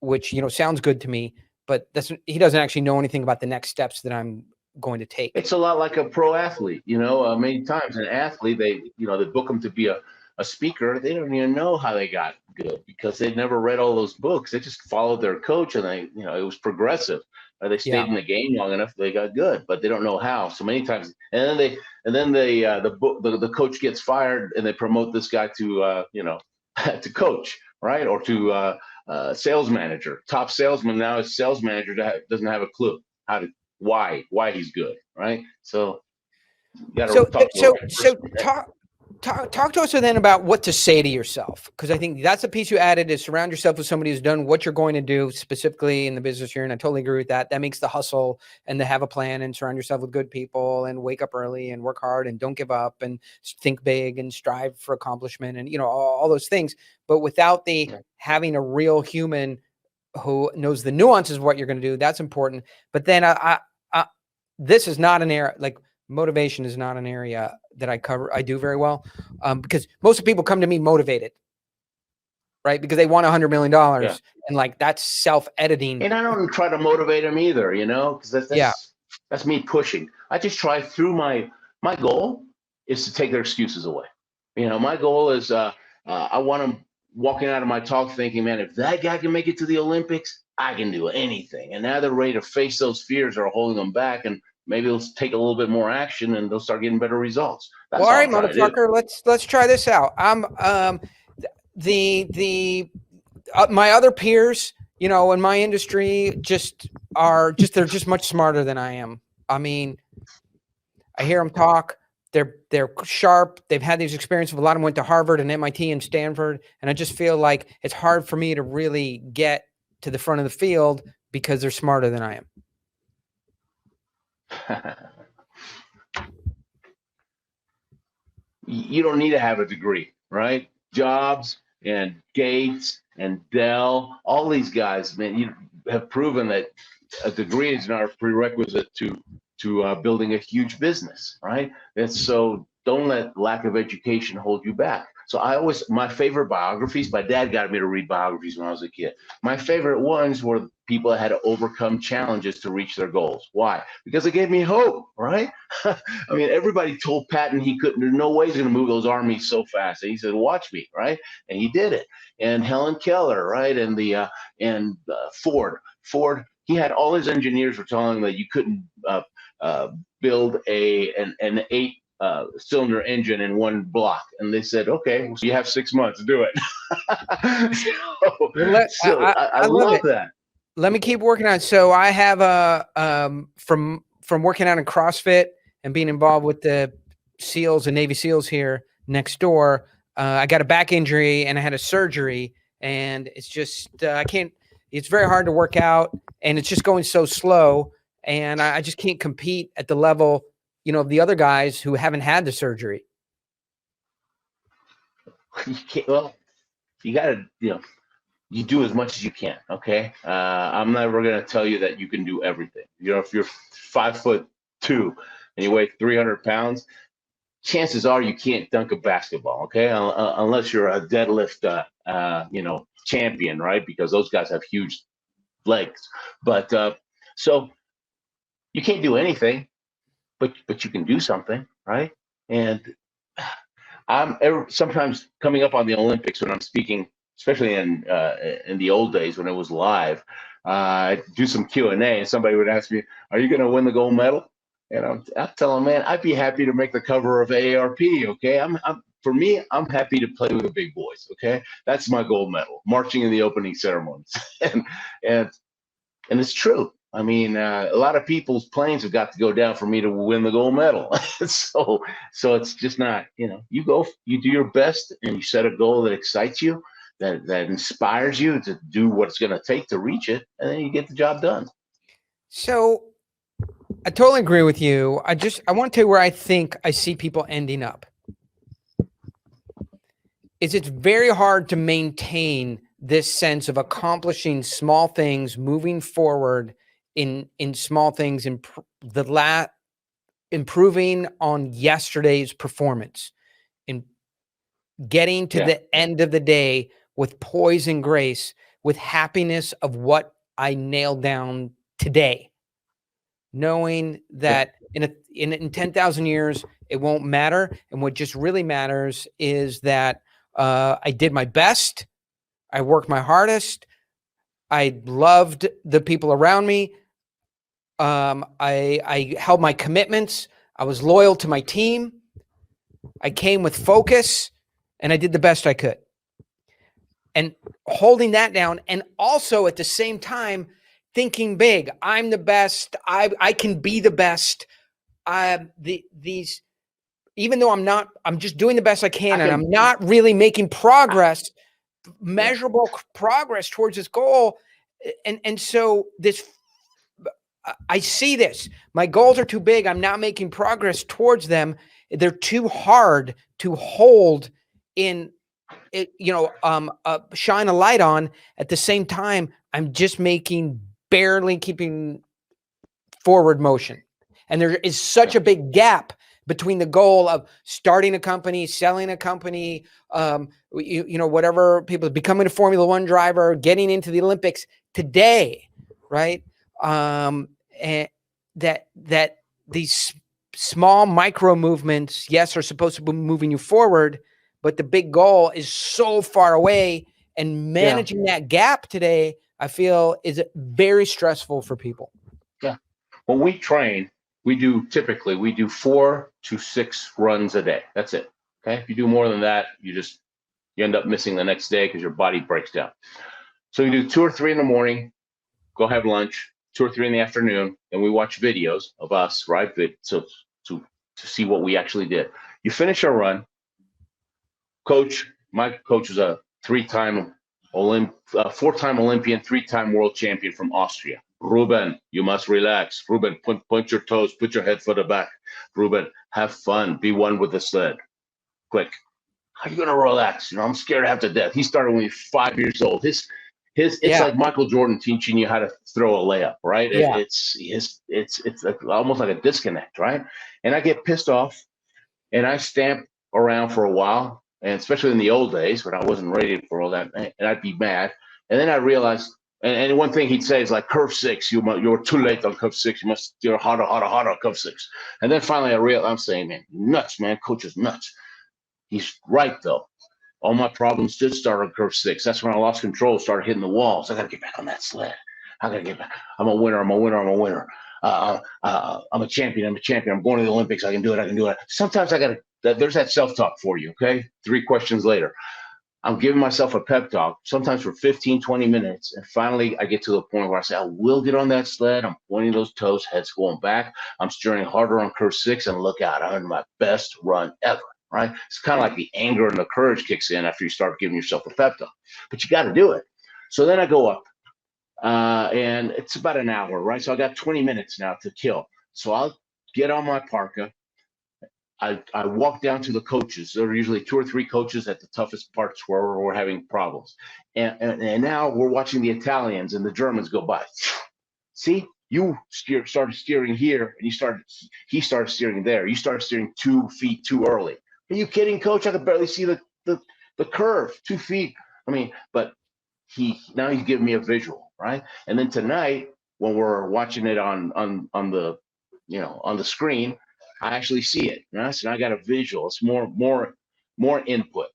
which, sounds good to me, but he doesn't actually know anything about the next steps that I'm going to take. It's a lot like a pro athlete, many times an athlete, they book them to be a speaker. They don't even know how they got good because they've never read all those books. They just followed their coach and it was progressive. They stayed in the game long enough, they got good, but they don't know how. So many times, and then the coach gets fired and they promote this guy to, to coach, right? Or to sales manager, top salesman. Now his sales manager doesn't have a clue why he's good, right? So you got to talk to us then about what to say to yourself, because I think that's the piece you added, is surround yourself with somebody who's done what you're going to do specifically in the business you're in. I totally agree with that. That makes the hustle and to have a plan and surround yourself with good people and wake up early and work hard and don't give up and think big and strive for accomplishment and all those things. But without the having a real human who knows the nuances of what you're going to do, that's important. But then this is not an area, like motivation is not an area that I do very well, because most people come to me motivated, right? Because they want $100 million and like that's self-editing. And I don't try to motivate them either, because that's me pushing. I just try through my goal is to take their excuses away. My goal is I want them walking out of my talk thinking, man, if that guy can make it to the Olympics, I can do anything. And now they're ready to face those fears that are holding them back, and maybe they'll take a little bit more action and they'll start getting better results. That's all right, motherfucker. Let's try this out. I'm my other peers, in my industry they're just much smarter than I am. I mean, I hear them talk. They're sharp. They've had these experiences. A lot of them went to Harvard and MIT and Stanford. And I just feel like it's hard for me to really get to the front of the field because they're smarter than I am. You don't need to have a degree, right? Jobs and Gates and Dell, all these guys, man, you have proven that a degree is not a prerequisite to building a huge business, right? And so don't let lack of education hold you back. So my favorite biographies, my dad got me to read biographies when I was a kid. My favorite ones were people that had to overcome challenges to reach their goals. Why? Because it gave me hope, right? I mean, everybody told Patton there's no way he's going to move those armies so fast. And he said, watch me, right? And he did it. And Helen Keller, right? And Ford, he had all his engineers were telling him that you couldn't build an 8-cylinder engine in one block, and they said, "Okay, so you have 6 months to do it." I love that. Let me keep working on it. So I have from working out in CrossFit and being involved with the SEALs and Navy SEALs here next door. I got a back injury and I had a surgery, and it's just I can't. It's very hard to work out, and it's just going so slow, and I just can't compete at the level, of the other guys who haven't had the surgery. You can't. Well, you got to, you do as much as you can. Okay. I'm never going to tell you that you can do everything. If you're 5'2" and you weigh 300 pounds, chances are you can't dunk a basketball. Okay. Unless you're a deadlift, champion, right? Because those guys have huge legs. But so you can't do anything, but you can do something, right? And I'm sometimes coming up on the Olympics when I'm speaking, especially in the old days when it was live. I do some Q&A, and somebody would ask me, "Are you going to win the gold medal?" And I'm telling him, man, I'd be happy to make the cover of AARP. Okay, for me, I'm happy to play with the big boys. Okay, that's my gold medal, marching in the opening ceremonies, and and and it's true. I mean, a lot of people's planes have got to go down for me to win the gold medal. So it's just not, you go, you do your best, and you set a goal that excites you, that inspires you to do what it's going to take to reach it, and then you get the job done. So I totally agree with you. I want to tell you where I think I see people ending up. It's very hard to maintain this sense of accomplishing small things, moving forward in small things, improving on yesterday's performance, and getting to the end of the day with poise and grace, with happiness of what I nailed down today, knowing that in 10,000 years it won't matter, and what just really matters is that I did my best, I worked my hardest, I loved the people around me, I held my commitments, I was loyal to my team, I came with focus, and I did the best I could. And holding that down, and also at the same time thinking big. I'm the best. I can be the best. Even though I'm just doing the best I can, and I'm not really making progress, measurable progress towards this goal. And so I see this. My goals are too big. I'm not making progress towards them. They're too hard to hold in, shine a light on. At the same time, I'm just barely keeping forward motion. And there is such a big gap between the goal of starting a company, selling a company, whatever, people becoming a Formula One driver, getting into the Olympics today, right? And that these small micro movements, yes, are supposed to be moving you forward, but the big goal is so far away, and managing that gap today, I feel, is very stressful for people. Yeah. When we train, we do 4 to 6 runs a day. That's it. Okay. If you do more than that, you end up missing the next day because your body breaks down. So you do 2 or 3 in the morning, go have lunch, 2 or 3 in the afternoon, and we watch videos of us, right? So to see what we actually did. You finish a run. My coach was a 4-time Olympian, 3-time world champion from Austria. Reuben, you must relax. Reuben, point your toes, put your head for the back. Reuben, have fun, be one with the sled. Quick. How are you gonna relax? I'm scared half to death. He started when he was 5 years old. It's like Michael Jordan teaching you how to throw a layup, right? Yeah. It's almost like a disconnect, right? And I get pissed off, and I stamp around for a while, and especially in the old days when I wasn't ready for all that, and I'd be mad. And then I realized, and one thing he'd say is like, curve 6, you're too late on curve 6. You're harder on curve 6. And then finally I realized, I'm saying, man, nuts, man, coach is nuts. He's right though. All my problems did start on curve 6. That's when I lost control, started hitting the walls. I got to get back on that sled. I got to get back. I'm a winner. I'm a champion. I'm going to the Olympics. I can do it. Sometimes there's that self-talk for you, okay? 3 questions later. I'm giving myself a pep talk, sometimes for 15, 20 minutes. And finally, I get to the point where I say, I will get on that sled. I'm pointing those toes, head's going back. I'm steering harder on curve 6, and look out, I'm in my best run ever, right? It's kind of like the anger and the courage kicks in after you start giving yourself a pep talk. But you got to do it. So then I go up, and it's about an hour, right? So I got 20 minutes now to kill. So I'll get on my parka. I walk down to the coaches. There are usually 2 or 3 coaches at the toughest parts where we're having problems. And now we're watching the Italians and the Germans go by. See, you started steering here, and he started steering there. You started steering 2 feet too early. Are you kidding, coach? I could barely see the curve, 2 feet. I mean, but he's giving me a visual, right? And then tonight, when we're watching it on the screen, I actually see it. Right? So I got a visual. It's more input.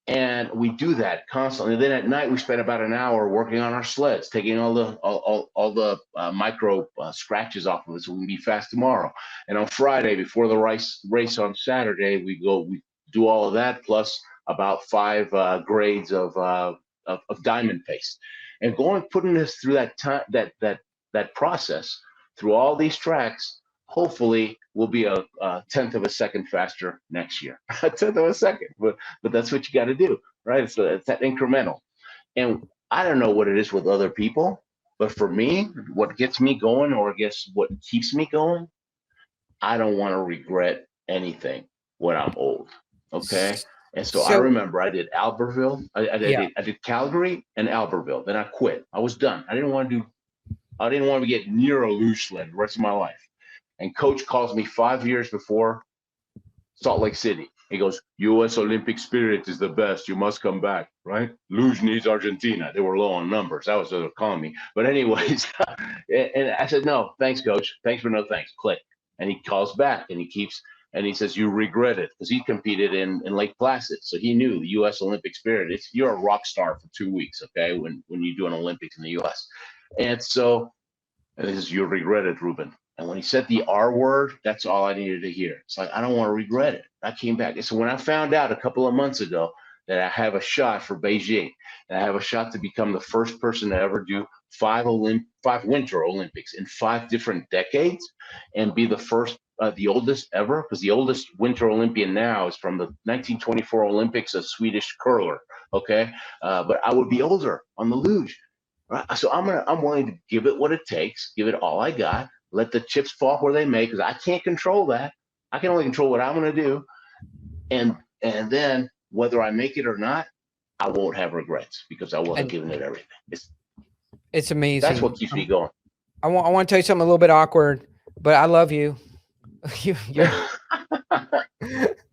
And we do that constantly. Then at night we spend about an hour working on our sleds, taking all the micro scratches off of it so we can be fast tomorrow. And on Friday before the race on Saturday, we do all of that plus about 5 grades of diamond paste, and putting this through that process through all these tracks. Hopefully we'll be a tenth of a second faster next year. A tenth of a second, but that's what you got to do, right? It's that incremental. And I don't know what it is with other people, but for me, what gets me going, or I guess what keeps me going, I don't want to regret anything when I'm old. Okay. And so I remember I did Albertville, I did Calgary and Albertville. Then I quit. I was done. I didn't want to get near a luge sled the rest of my life. And coach calls me 5 years before Salt Lake City. He goes, U.S. Olympic spirit is the best. You must come back, right? Luge needs Argentina. They were low on numbers. That was what they were calling me. But anyways, and I said, no, thanks, coach. Thanks for no thanks. Click. And he calls back and he says, you regret it, because he competed in Lake Placid. So he knew the U.S. Olympic spirit. You're a rock star for 2 weeks, okay, when you do an Olympics in the U.S. And so, and he says, you regret it, Reuben. And when he said the R word, that's all I needed to hear. It's like, I don't want to regret it. I came back. And so when I found out a couple of months ago that I have a shot for Beijing, and I have a shot to become the first person to ever do 5 Winter Olympics in 5 different decades, and be the first, the oldest ever, because the oldest Winter Olympian now is from the 1924 Olympics, a Swedish curler. Okay. But I would be older on the luge. Right? So I'm willing to give it what it takes, give it all I got. Let the chips fall where they may, because I can't control that. I can only control what I'm going to do. And then whether I make it or not, I won't have regrets, because I will have given it everything. It's amazing. That's what keeps me going. I want to tell you something a little bit awkward, but I love you.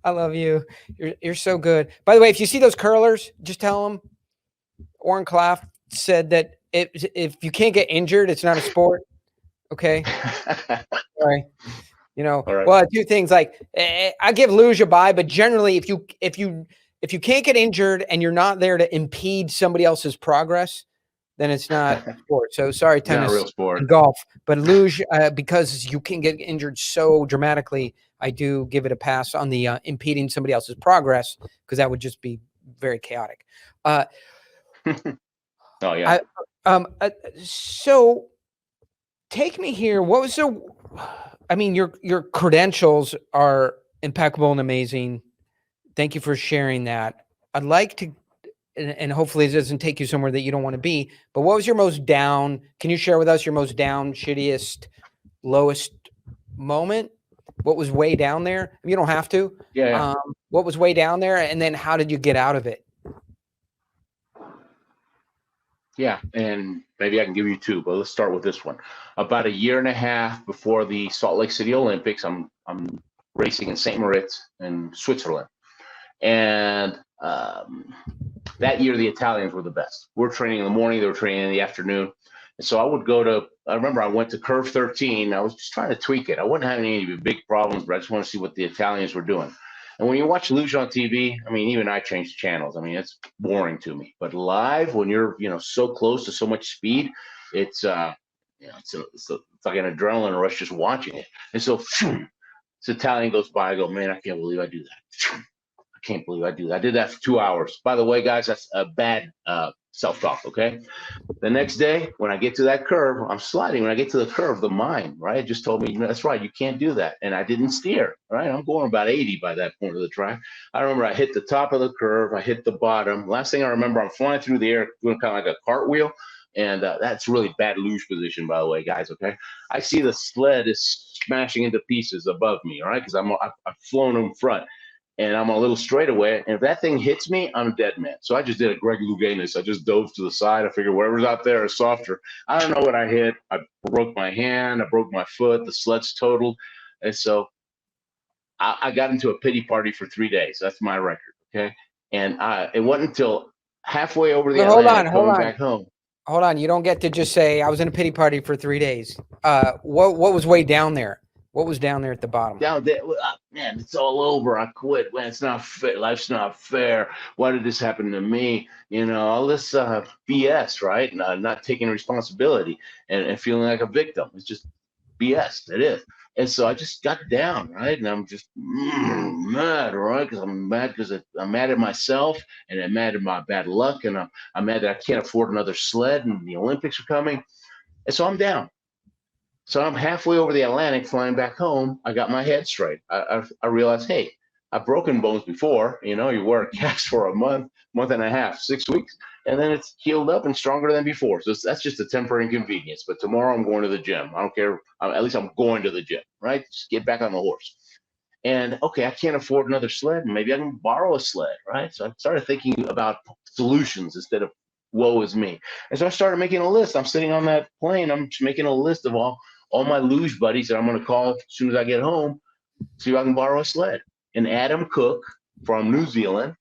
I love you. You're so good. By the way, if you see those curlers, just tell them Oren Klaff said that if you can't get injured, it's not a sport. Okay. Sorry. Right. Well, 2 things, like I give luge a bye, but generally if you can't get injured and you're not there to impede somebody else's progress, then it's not a sport. So sorry, tennis, not a real sport, and golf, but luge, because you can get injured so dramatically, I do give it a pass on the impeding somebody else's progress, because that would just be very chaotic. Oh yeah. So take me here. What was your credentials are impeccable and amazing. Thank you for sharing that. I'd like to, and hopefully it doesn't take you somewhere that you don't want to be, but what was your most down? Can you share with us your most down, shittiest, lowest moment? What was way down there? You don't have to. Yeah. What was way down there? And then how did you get out of it? Yeah, and maybe I can give you 2, but let's start with this one. About 1.5 years before the Salt Lake City Olympics, I'm racing in St. Moritz in Switzerland, and that year the Italians were the best. We're training in the morning, they were training in the afternoon, and so I remember I went to curve 13. I was just trying to tweak it. I wasn't having any big problems, but I just wanted to see what the Italians were doing. And when you watch luge on TV, even I changed channels. It's boring to me. But live, when you're so close to so much speed, it's like an adrenaline rush just watching it. And so, this Italian goes by. I go, man, I can't believe I do that. I can't believe I do that. I did that for 2 hours. By the way, guys, that's a bad self-talk. Okay. The next day, when I get to that curve, I'm sliding. When I get to the curve, the mind, right, just told me, that's right, you can't do that. And I didn't steer, right? I'm going about 80 by that point of the track. I remember I hit the top of the curve, I hit the bottom. Last thing I remember, I'm flying through the air, doing kind of like a cartwheel. And that's really bad luge position, by the way, guys. Okay. I see the sled is smashing into pieces above me, all right, because I've flown in front. And I'm a little straightaway, and if that thing hits me, I'm a dead man. So I just did a Greg Louganis. I just dove to the side. I figured whatever's out there is softer. I don't know what I hit. I broke my hand. I broke my foot. The sled's totaled. And so I got into a pity party for 3 days. That's my record, okay? And it wasn't until halfway over the Atlantic coming back home. Hold on. You don't get to just say, I was in a pity party for 3 days. What was way down there? What was down there at the bottom? Down there, man, it's all over. I quit. Man, it's not fair. Life's not fair. Why did this happen to me? All this BS, right? Not taking responsibility and feeling like a victim. It's just BS. It is. And so I just got down, right? And I'm just mad, right? Because I'm mad at myself, and I'm mad at my bad luck, and I'm mad that I can't afford another sled, and the Olympics are coming. And so I'm down. So I'm halfway over the Atlantic flying back home. I got my head straight. I realized, hey, I've broken bones before. You wear a cast for a month and a half, 6 weeks, and then it's healed up and stronger than before. So that's just a temporary inconvenience. But tomorrow I'm going to the gym. I don't care. At least I'm going to the gym, right? Just get back on the horse. And okay, I can't afford another sled. Maybe I can borrow a sled, right? So I started thinking about solutions instead of woe is me. And so I started making a list. I'm sitting on that plane. I'm just making a list of all my luge buddies that I'm going to call as soon as I get home, see if I can borrow a sled. And Adam Cook from New Zealand,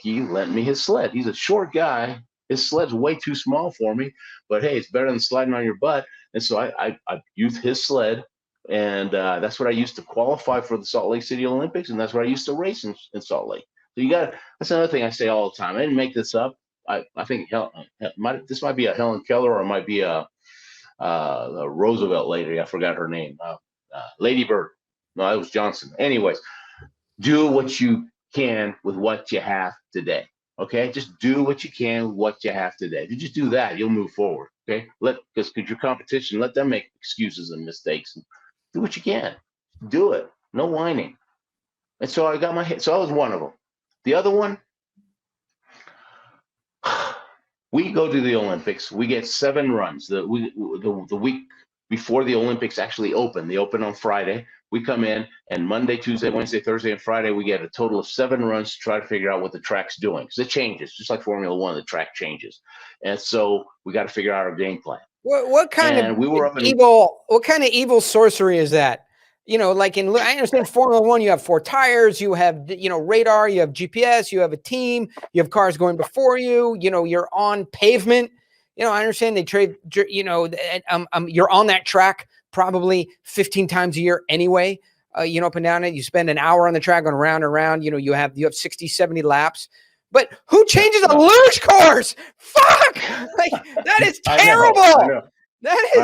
he lent me his sled. He's a short guy. His sled's way too small for me, but hey, it's better than sliding on your butt. And so I used his sled, and that's what I used to qualify for the Salt Lake City Olympics, and that's what I used to race in Salt Lake. So that's another thing I say all the time. I didn't make this up. I think this might be a Helen Keller, or it might be a Roosevelt lady. I forgot her name. Lady Bird. No, that was Johnson. Anyways, do what you can with what you have today. Okay, just do what you can with what you have today. If you just do that, you'll move forward. Okay, because your competition, let them make excuses and mistakes. And do what you can. Do it. No whining. And so I got my head. So I was one of them. The other one, we go to the Olympics. We get 7 runs. The week before the Olympics actually open. They open on Friday. We come in, and Monday, Tuesday, Wednesday, Thursday, and Friday, we get a total of 7 runs to try to figure out what the track's doing. Because it changes, just like Formula One, the track changes. And so we got to figure out our game plan. What kind and of we were up in evil? What kind of evil sorcery is that? Like I understand Formula One, you have 4 tires, you have radar, you have GPS, you have a team, you have cars going before you. You're on pavement. I understand they trade. You're on that track probably 15 times a year anyway. Up and down it. You spend an hour on the track going around and around. You have 60, 70 laps. But who changes a luge course? Fuck! Like, that is terrible. I know. That is.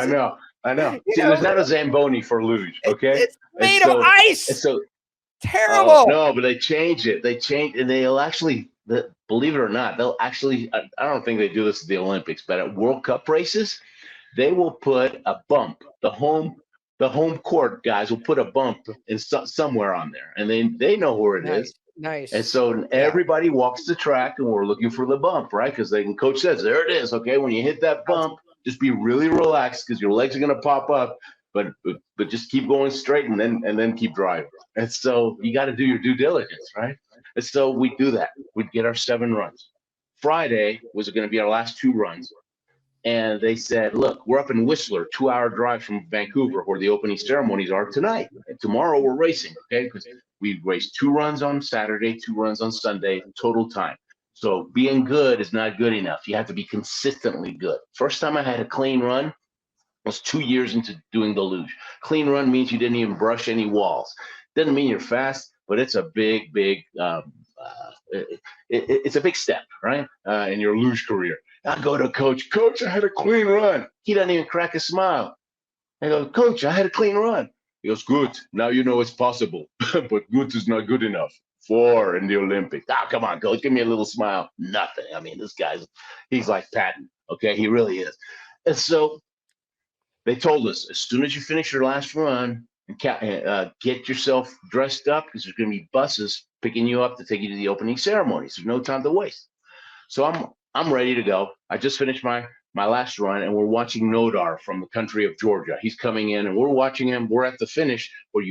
I know. See, there's not a Zamboni for luge, okay? It's made of ice. And so terrible. No, but they change it. And they'll actually, believe it or not, they'll actually. I don't think they do this at the Olympics, but at World Cup races, they will put a bump. The home court guys will put a bump in somewhere on there, and they know where it is. Nice. And so everybody walks the track, and we're looking for the bump, right? Because coach says, there it is. Okay, when you hit that bump, just be really relaxed because your legs are going to pop up, but just keep going straight and then keep driving. And so you got to do your due diligence, right? And so we do that. We'd get our 7 runs. Friday was going to be our last 2 runs. And they said, look, we're up in Whistler, 2-hour drive from Vancouver, where the opening ceremonies are tonight. And tomorrow we're racing, okay? Because we race 2 runs on Saturday, 2 runs on Sunday, total time. So being good is not good enough. You have to be consistently good. First time I had a clean run was 2 years into doing the luge. Clean run means you didn't even brush any walls. Doesn't mean you're fast, but it's a big it's a big step, right? In your luge career. I go to coach, I had a clean run. He doesn't even crack a smile. I go, coach, I had a clean run. He goes, good. Now you know it's possible, but good is not good enough. 4 in the Olympics. Come on, coach, give me a little smile. Nothing. I mean, this he's like Patton. Okay, he really is. And so they told us, as soon as you finish your last run, get yourself dressed up because there's going to be buses picking you up to take you to the opening ceremonies. There's no time to waste. So I'm ready to go. I just finished my last run, and we're watching Nodar from the country of Georgia. He's coming in, and we're watching him. We're at the finish where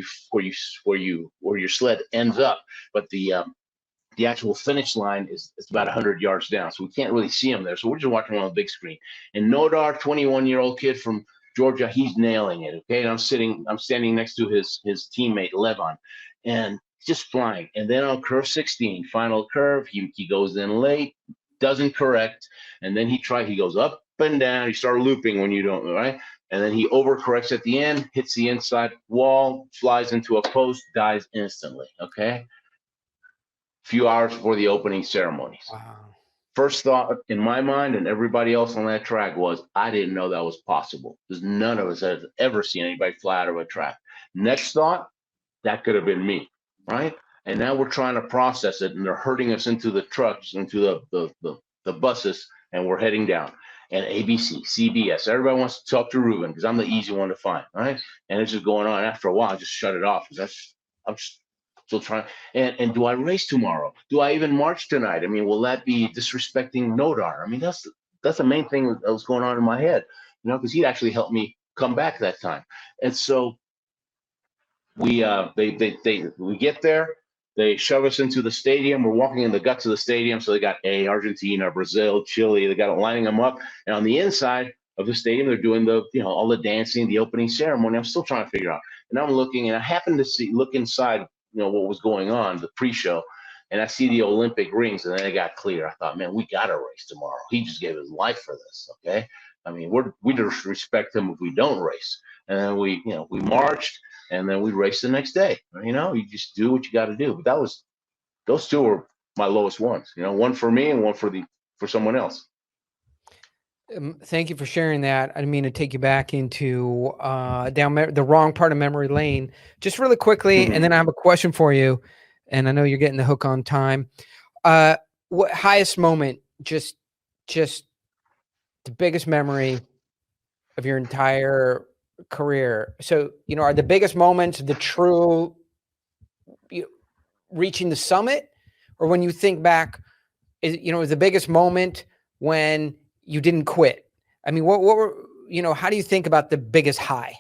your sled ends up, but the actual finish line is about 100 yards down, so we can't really see him there. So we're just watching on the big screen. And Nodar, 21-year-old kid from Georgia, he's nailing it. Okay, and I'm standing next to his teammate Levon, and just flying. And then on curve 16, final curve, he goes in late, doesn't correct, and then he goes up and down. You start looping when you don't, right? And then he overcorrects at the end, hits the inside wall, flies into a post, dies instantly. Okay. Few hours before the opening ceremonies. Wow. First thought in my mind and everybody else on that track was, I didn't know that was possible, because none of us had ever seen anybody fly out of a track. Next thought, that could have been me, right? And now we're trying to process it, and they're herding us into the trucks, into the buses, and we're heading down. And ABC, CBS, everybody wants to talk to Reuben because I'm the easy one to find, right? And it's just going on. After a while, I just shut it off because I'm just still trying. And do I race tomorrow? Do I even march tonight? I mean, will that be disrespecting Nodar? I mean, that's the main thing that was going on in my head, you know, because he actually helped me come back that time. And so we get there. They shove us into the stadium. We're walking in the guts of the stadium. So they got Argentina, Brazil, Chile. They got it lining them up. And on the inside of the stadium, they're doing all the dancing, the opening ceremony. I'm still trying to figure out. And I'm looking, and I happen to look inside, what was going on, the pre-show. And I see the Olympic rings, and then it got clear. I thought, man, we got to race tomorrow. He just gave his life for this. Okay. I mean, we just respect him if we don't race. And then we marched. And then we raced the next day. You just do what you got to do. But those two were my lowest ones. One for me and one for someone else. Thank you for sharing that. I didn't mean to take you back into down the wrong part of memory lane. Just really quickly, and then I have a question for you. And I know you're getting the hook on time. What highest moment? Just the biggest memory of your entire career. So, are the biggest moments the true reaching the summit, or when you think back, is the biggest moment when you didn't quit? I mean, what were, how do you think about the biggest high?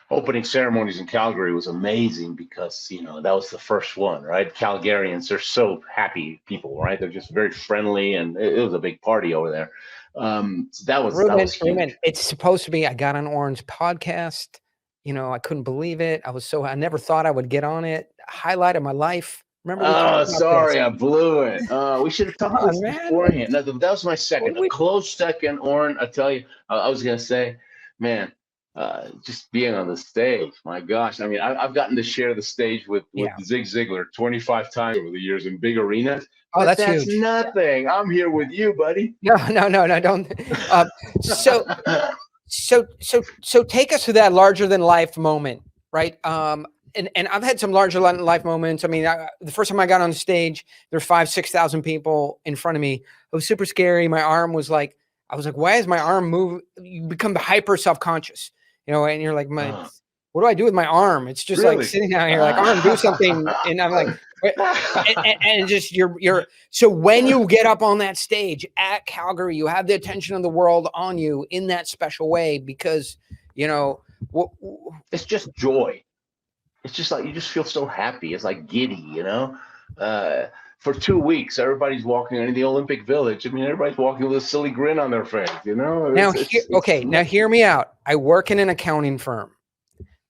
Opening ceremonies in Calgary was amazing because, that was the first one, right? Calgarians, they're so happy people, right? They're just very friendly, and it was a big party over there. So that was huge. Reuben, it's supposed to be. I got on Oren's podcast. I couldn't believe it. I never thought I would get on it. Highlight of my life. Remember? Oh, sorry, I blew it. We should have talked beforehand. No, that was my second, a close second, Oren. I tell you, I was gonna say, man, just being on the stage. My gosh, I mean, I've gotten to share the stage with Zig Ziglar 25 times over the years in big arenas. Oh, that's huge. Nothing. I'm here with you, buddy. No, don't. So take us to that larger than life moment, right? And I've had some larger than life moments. I mean, the first time I got on stage, there's 5,000-6,000 people in front of me. It was super scary. My arm was like, I was like, why is my arm move? You become hyper self-conscious, and you're like, what do I do with my arm? It's just like sitting down here, like, arm, do something. And I'm like, and just you're. So when you get up on that stage at Calgary, you have the attention of the world on you in that special way because, it's just joy. It's just like, you just feel so happy. It's like giddy, for 2 weeks, everybody's walking in the Olympic Village. I mean, everybody's walking with a silly grin on their face, Now hear me out. I work in an accounting firm.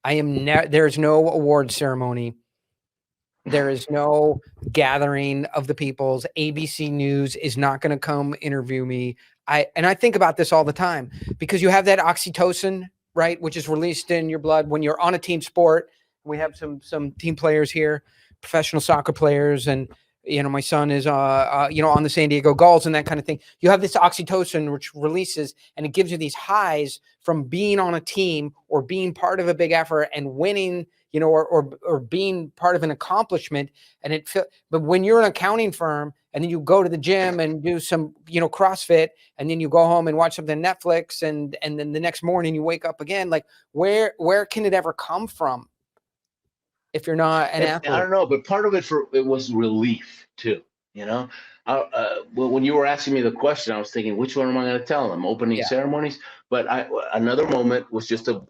There's no award ceremony. There is no gathering of the peoples. ABC News is not going to come interview me. I think about this all the time because you have that oxytocin, right, which is released in your blood when you're on a team sport. We have some team players here, professional soccer players, and my son is on the San Diego Gulls and that kind of thing. You have this oxytocin which releases, and it gives you these highs from being on a team or being part of a big effort and winning, or being part of an accomplishment. And but when you're an accounting firm and then you go to the gym and do some, CrossFit, and then you go home and watch something on Netflix, and then the next morning you wake up again, like where can it ever come from? If you're not an athlete. I don't know, but part of it was relief too. When you were asking me the question, I was thinking, which one am I going to tell them? Opening ceremonies. But another moment was just a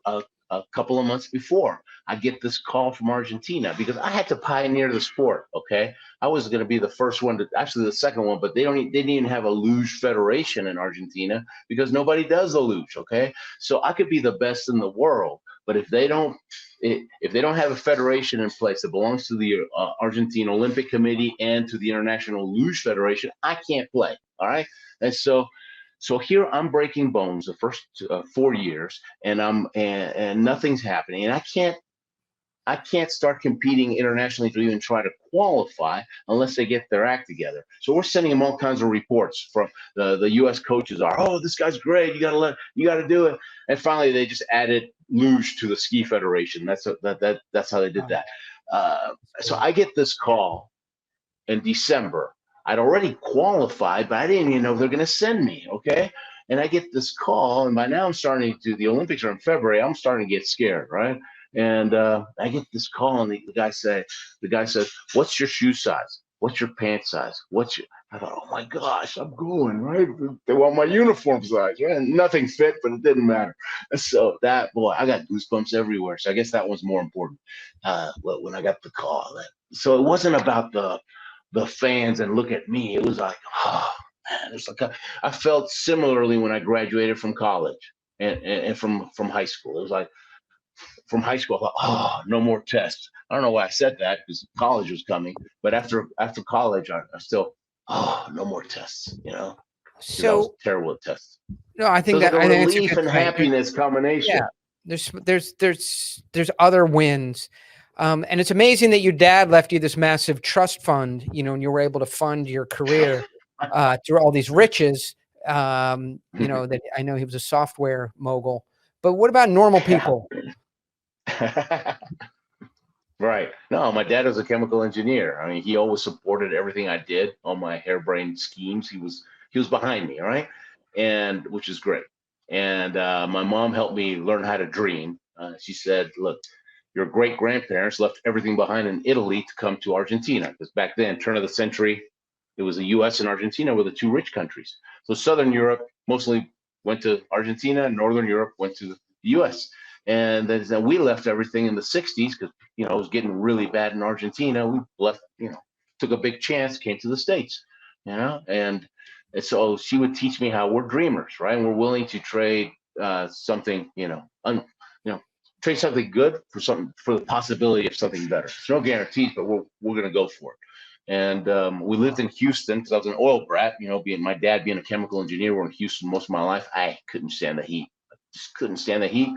couple of months before. I get this call from Argentina because I had to pioneer the sport. Okay, I was going to be the first one actually the second one, but they didn't even have a luge federation in Argentina because nobody does the luge. Okay, so I could be the best in the world, But if they don't have a federation in place that belongs to the Argentine Olympic Committee and to the International Luge Federation, I can't play. All right, and so here I'm breaking bones the first 4 years, and nothing's happening, and I can't start competing internationally to even try to qualify unless they get their act together. So we're sending them all kinds of reports from the U.S. coaches are, oh, this guy's great. You got to do it. And finally, they just added luge to the ski federation. That's how they did that. So I get this call in December. I'd already qualified, but I didn't even know if they're going to send me. Okay. And I get this call, and by now I'm starting to, the Olympics are in February. I'm starting to get scared. Right. And I get this call, and the guy says, "What's your shoe size? What's your pant size? I thought, oh my gosh, I'm going right. They want my uniform size, right? And nothing fit, but it didn't matter. And so I got goosebumps everywhere. So I guess that was more important when I got the call. So it wasn't about the fans and look at me. It was like, oh man, it's like I felt similarly when I graduated from college and from high school. It was like, from high school, I thought, oh, no more tests. I don't know why I said that, because college was coming. But after college, I still, oh, no more tests. So I was terrible at tests. No, I think so that relief and happiness combination. Yeah, there's other wins, and it's amazing that your dad left you this massive trust fund. And you were able to fund your career through all these riches. That I know he was a software mogul. But what about normal people? Right. No, my dad was a chemical engineer. I mean, he always supported everything I did, all my harebrained schemes. He was behind me, all right, and which is great. And my mom helped me learn how to dream. She said, "Look, your great grandparents left everything behind in Italy to come to Argentina, because back then, turn of the century, it was the U.S. and Argentina were the two rich countries. So Southern Europe mostly went to Argentina, and Northern Europe went to the U.S. And then we left everything in the 60s because, it was getting really bad in Argentina. We left, took a big chance, came to the States, and so she would teach me how we're dreamers, right? And we're willing to trade something, trade something good for the possibility of something better. There's no guarantees, but we're going to go for it. And we lived in Houston because I was an oil brat, my dad being a chemical engineer. We're in Houston most of my life. I couldn't stand the heat. Just couldn't stand the heat.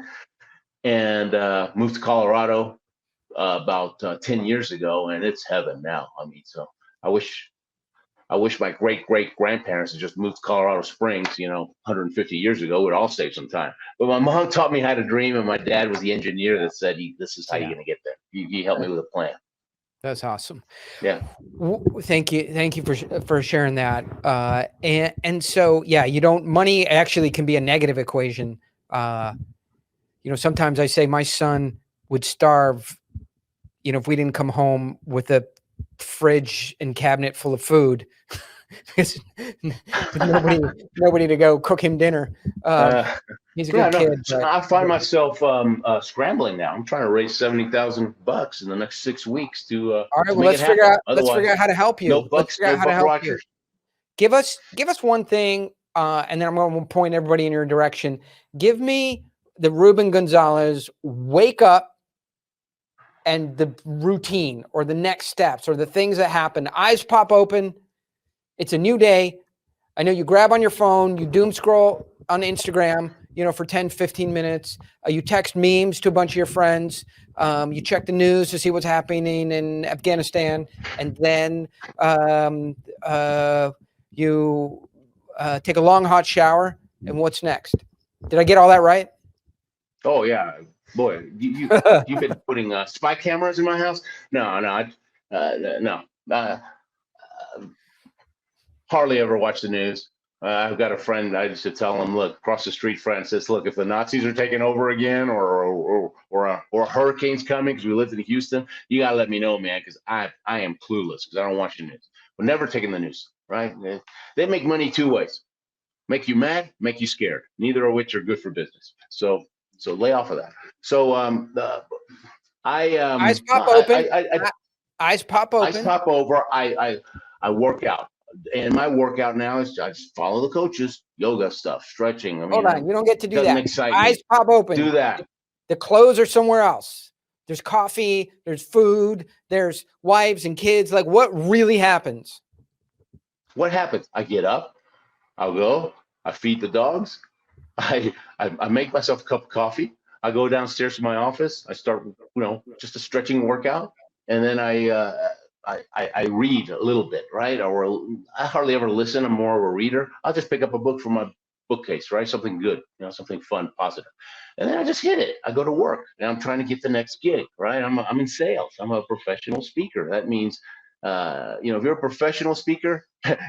And moved to Colorado about 10 years ago, and it's heaven now. I mean, so I wish my great grandparents had just moved to Colorado Springs, 150 years ago. Would all save some time. But my mom taught me how to dream, and my dad was the engineer that said, "This is how you're going to get there." He helped me with a plan. That's awesome. Yeah. Thank you for sharing that. And so money actually can be a negative equation. Sometimes I say my son would starve, if we didn't come home with a fridge and cabinet full of food, because nobody to go cook him dinner. He's a good kid. But I find myself scrambling now. I'm trying to raise $70,000 in the next 6 weeks to. All right, well, let's figure out how to help you. No bucks, no Buck Rogers. Give us one thing, and then I'm going to point everybody in your direction. Give me the Reuben Gonzalez wake up and the routine or the next steps or the things that happen. Eyes pop open. It's a new day. I know you grab on your phone, you doom scroll on Instagram, for 10, 15 minutes. You text memes to a bunch of your friends. You check the news to see what's happening in Afghanistan. And then you take a long hot shower. And what's next? Did I get all that right? Oh yeah, boy, you've been putting spy cameras in my house? No. Hardly ever watch the news. I've got a friend. I used to tell him, look, across the street, friend says, look, if the Nazis are taking over again, or a hurricane's coming, because we lived in Houston, you gotta let me know, man, because I am clueless because I don't watch the news. We're never taking the news, right? They make money two ways: make you mad, make you scared. Neither of which are good for business. So lay off of that. So eyes pop open. Eyes pop open. Eyes pop over. I work out. And my workout now is I just follow the coaches, yoga stuff, stretching. Hold on, you don't get to do that. Excite Eyes me. pop open. Do that. The clothes are somewhere else. There's coffee, there's food, there's wives and kids. Like, what really happens? What happens? I get up, I'll go, I feed the dogs, I make myself a cup of coffee, I go downstairs to my office, I start, just a stretching workout, and then I read a little bit, right? Or I hardly ever listen. I'm more of a reader. I'll just pick up a book from my bookcase, right? Something good, something fun, positive. And then I just hit it. I go to work and I'm trying to get the next gig, right? I'm in sales. I'm a professional speaker. That means, if you're a professional speaker,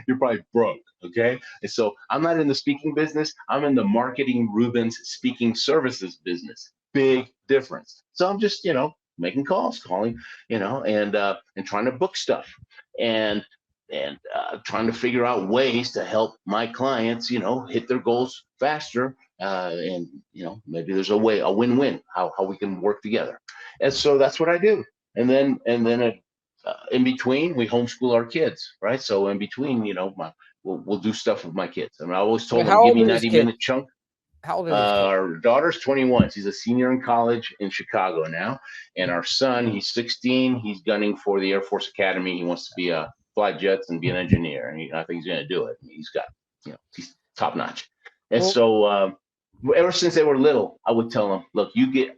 you're probably broke, okay? And so I'm not in the speaking business. I'm in the marketing Ruben's speaking services business. Big difference. So I'm just, making calls, calling, and trying to book stuff and trying to figure out ways to help my clients, hit their goals faster. And maybe there's a win-win, how we can work together. And so that's what I do. And then in between, we homeschool our kids, right? So in between, we'll do stuff with my kids. And I always told them, give me 90-minute chunk. How old are these kids? Our daughter's 21. She's a senior in college in Chicago now. And our son, he's 16. He's gunning for the Air Force Academy. He wants to fly jets and be an engineer. And I think he's going to do it. He's got, he's top notch. And so ever since they were little, I would tell them, look, you get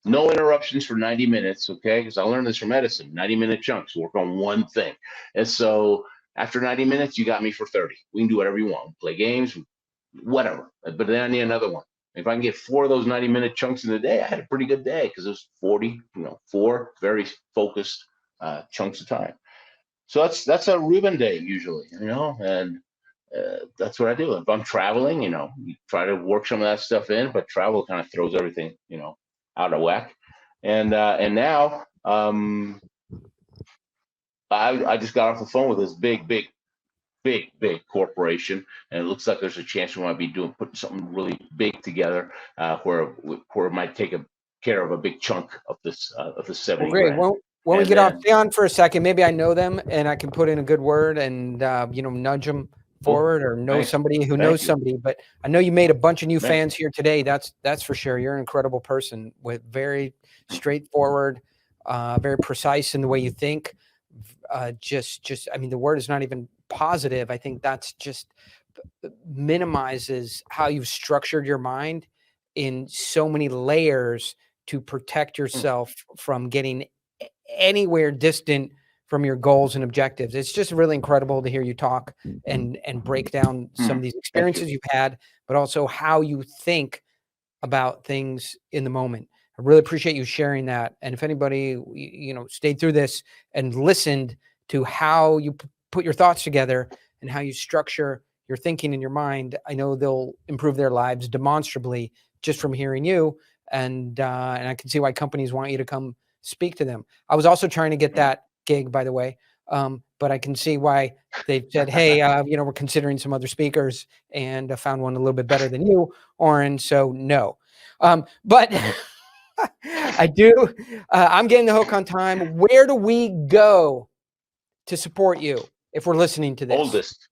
no interruptions for 90 minutes, okay? Because I learned this from Edison, 90-minute chunks, work on one thing. And so after 90 minutes, you got me for 30. We can do whatever you want. Play games, whatever. But then I need another one. If I can get 4 of those 90-minute chunks in a day, I had a pretty good day because it was 40, 4 very focused chunks of time. So that's a Reuben day usually, and that's what I do. If I'm traveling, you try to work some of that stuff in, but travel kind of throws everything, out of whack. And now I just got off the phone with this big corporation, and it looks like there's a chance we might be putting something really big together, where it might take care of a big chunk of this 70 grand. Great. When we get off, stay on for a second. Maybe I know them and I can put in a good word and nudge them forward, or know somebody who knows somebody. But I know you made a bunch of new fans here today. That's for sure. You're an incredible person with very straightforward, very precise in the way you think. I mean, the word is not even positive. I think that's just minimizes how you've structured your mind in so many layers to protect yourself from getting anywhere distant from your goals and objectives. It's just really incredible to hear you talk and break down some of these experiences you've had, but also how you think about things in the moment. I really appreciate you sharing that. And if anybody, stayed through this and listened to how you put your thoughts together and how you structure your thinking in your mind, I know they'll improve their lives demonstrably just from hearing you. And I can see why companies want you to come speak to them. I was also trying to get that gig, by the way, but I can see why they said, hey, we're considering some other speakers, and I found one a little bit better than you, Oren. So no, but I do. I'm getting the hook on time. Where do we go to support you if we're listening to this? Oldest.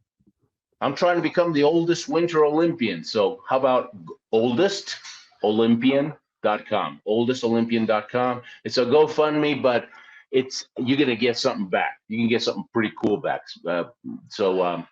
I'm trying to become the oldest Winter Olympian. So how about oldestolympian.com? Oldestolympian.com. It's a GoFundMe, but you're going to get something back. You can get something pretty cool back. So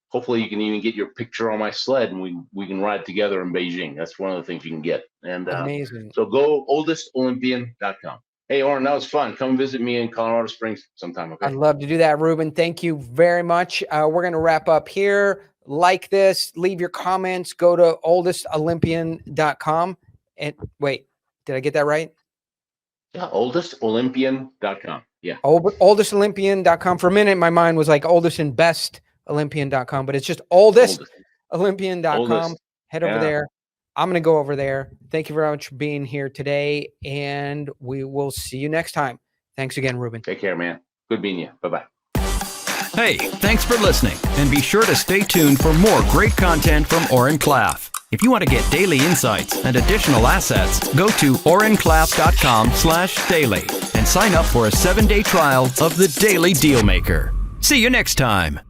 hopefully you can even get your picture on my sled, and we can ride together in Beijing. That's one of the things you can get. And amazing. So go oldestolympian.com. Hey, Oren, that was fun. Come visit me in Colorado Springs sometime. Okay. I'd love to do that, Reuben. Thank you very much. We're going to wrap up here. Like this, leave your comments, go to oldestolympian.com. And wait, did I get that right? Yeah, oldestolympian.com. Yeah. Oldestolympian.com. For a minute, my mind was like oldest and best Olympian.com, but it's just oldestolympian.com. Head over there. I'm going to go over there. Thank you very much for being here today, and we will see you next time. Thanks again, Reuben. Take care, man. Good being you. Bye-bye. Hey, thanks for listening, and be sure to stay tuned for more great content from Oren Klaff. If you want to get daily insights and additional assets, go to orenclaff.com/daily and sign up for a 7-day trial of the Daily Dealmaker. See you next time.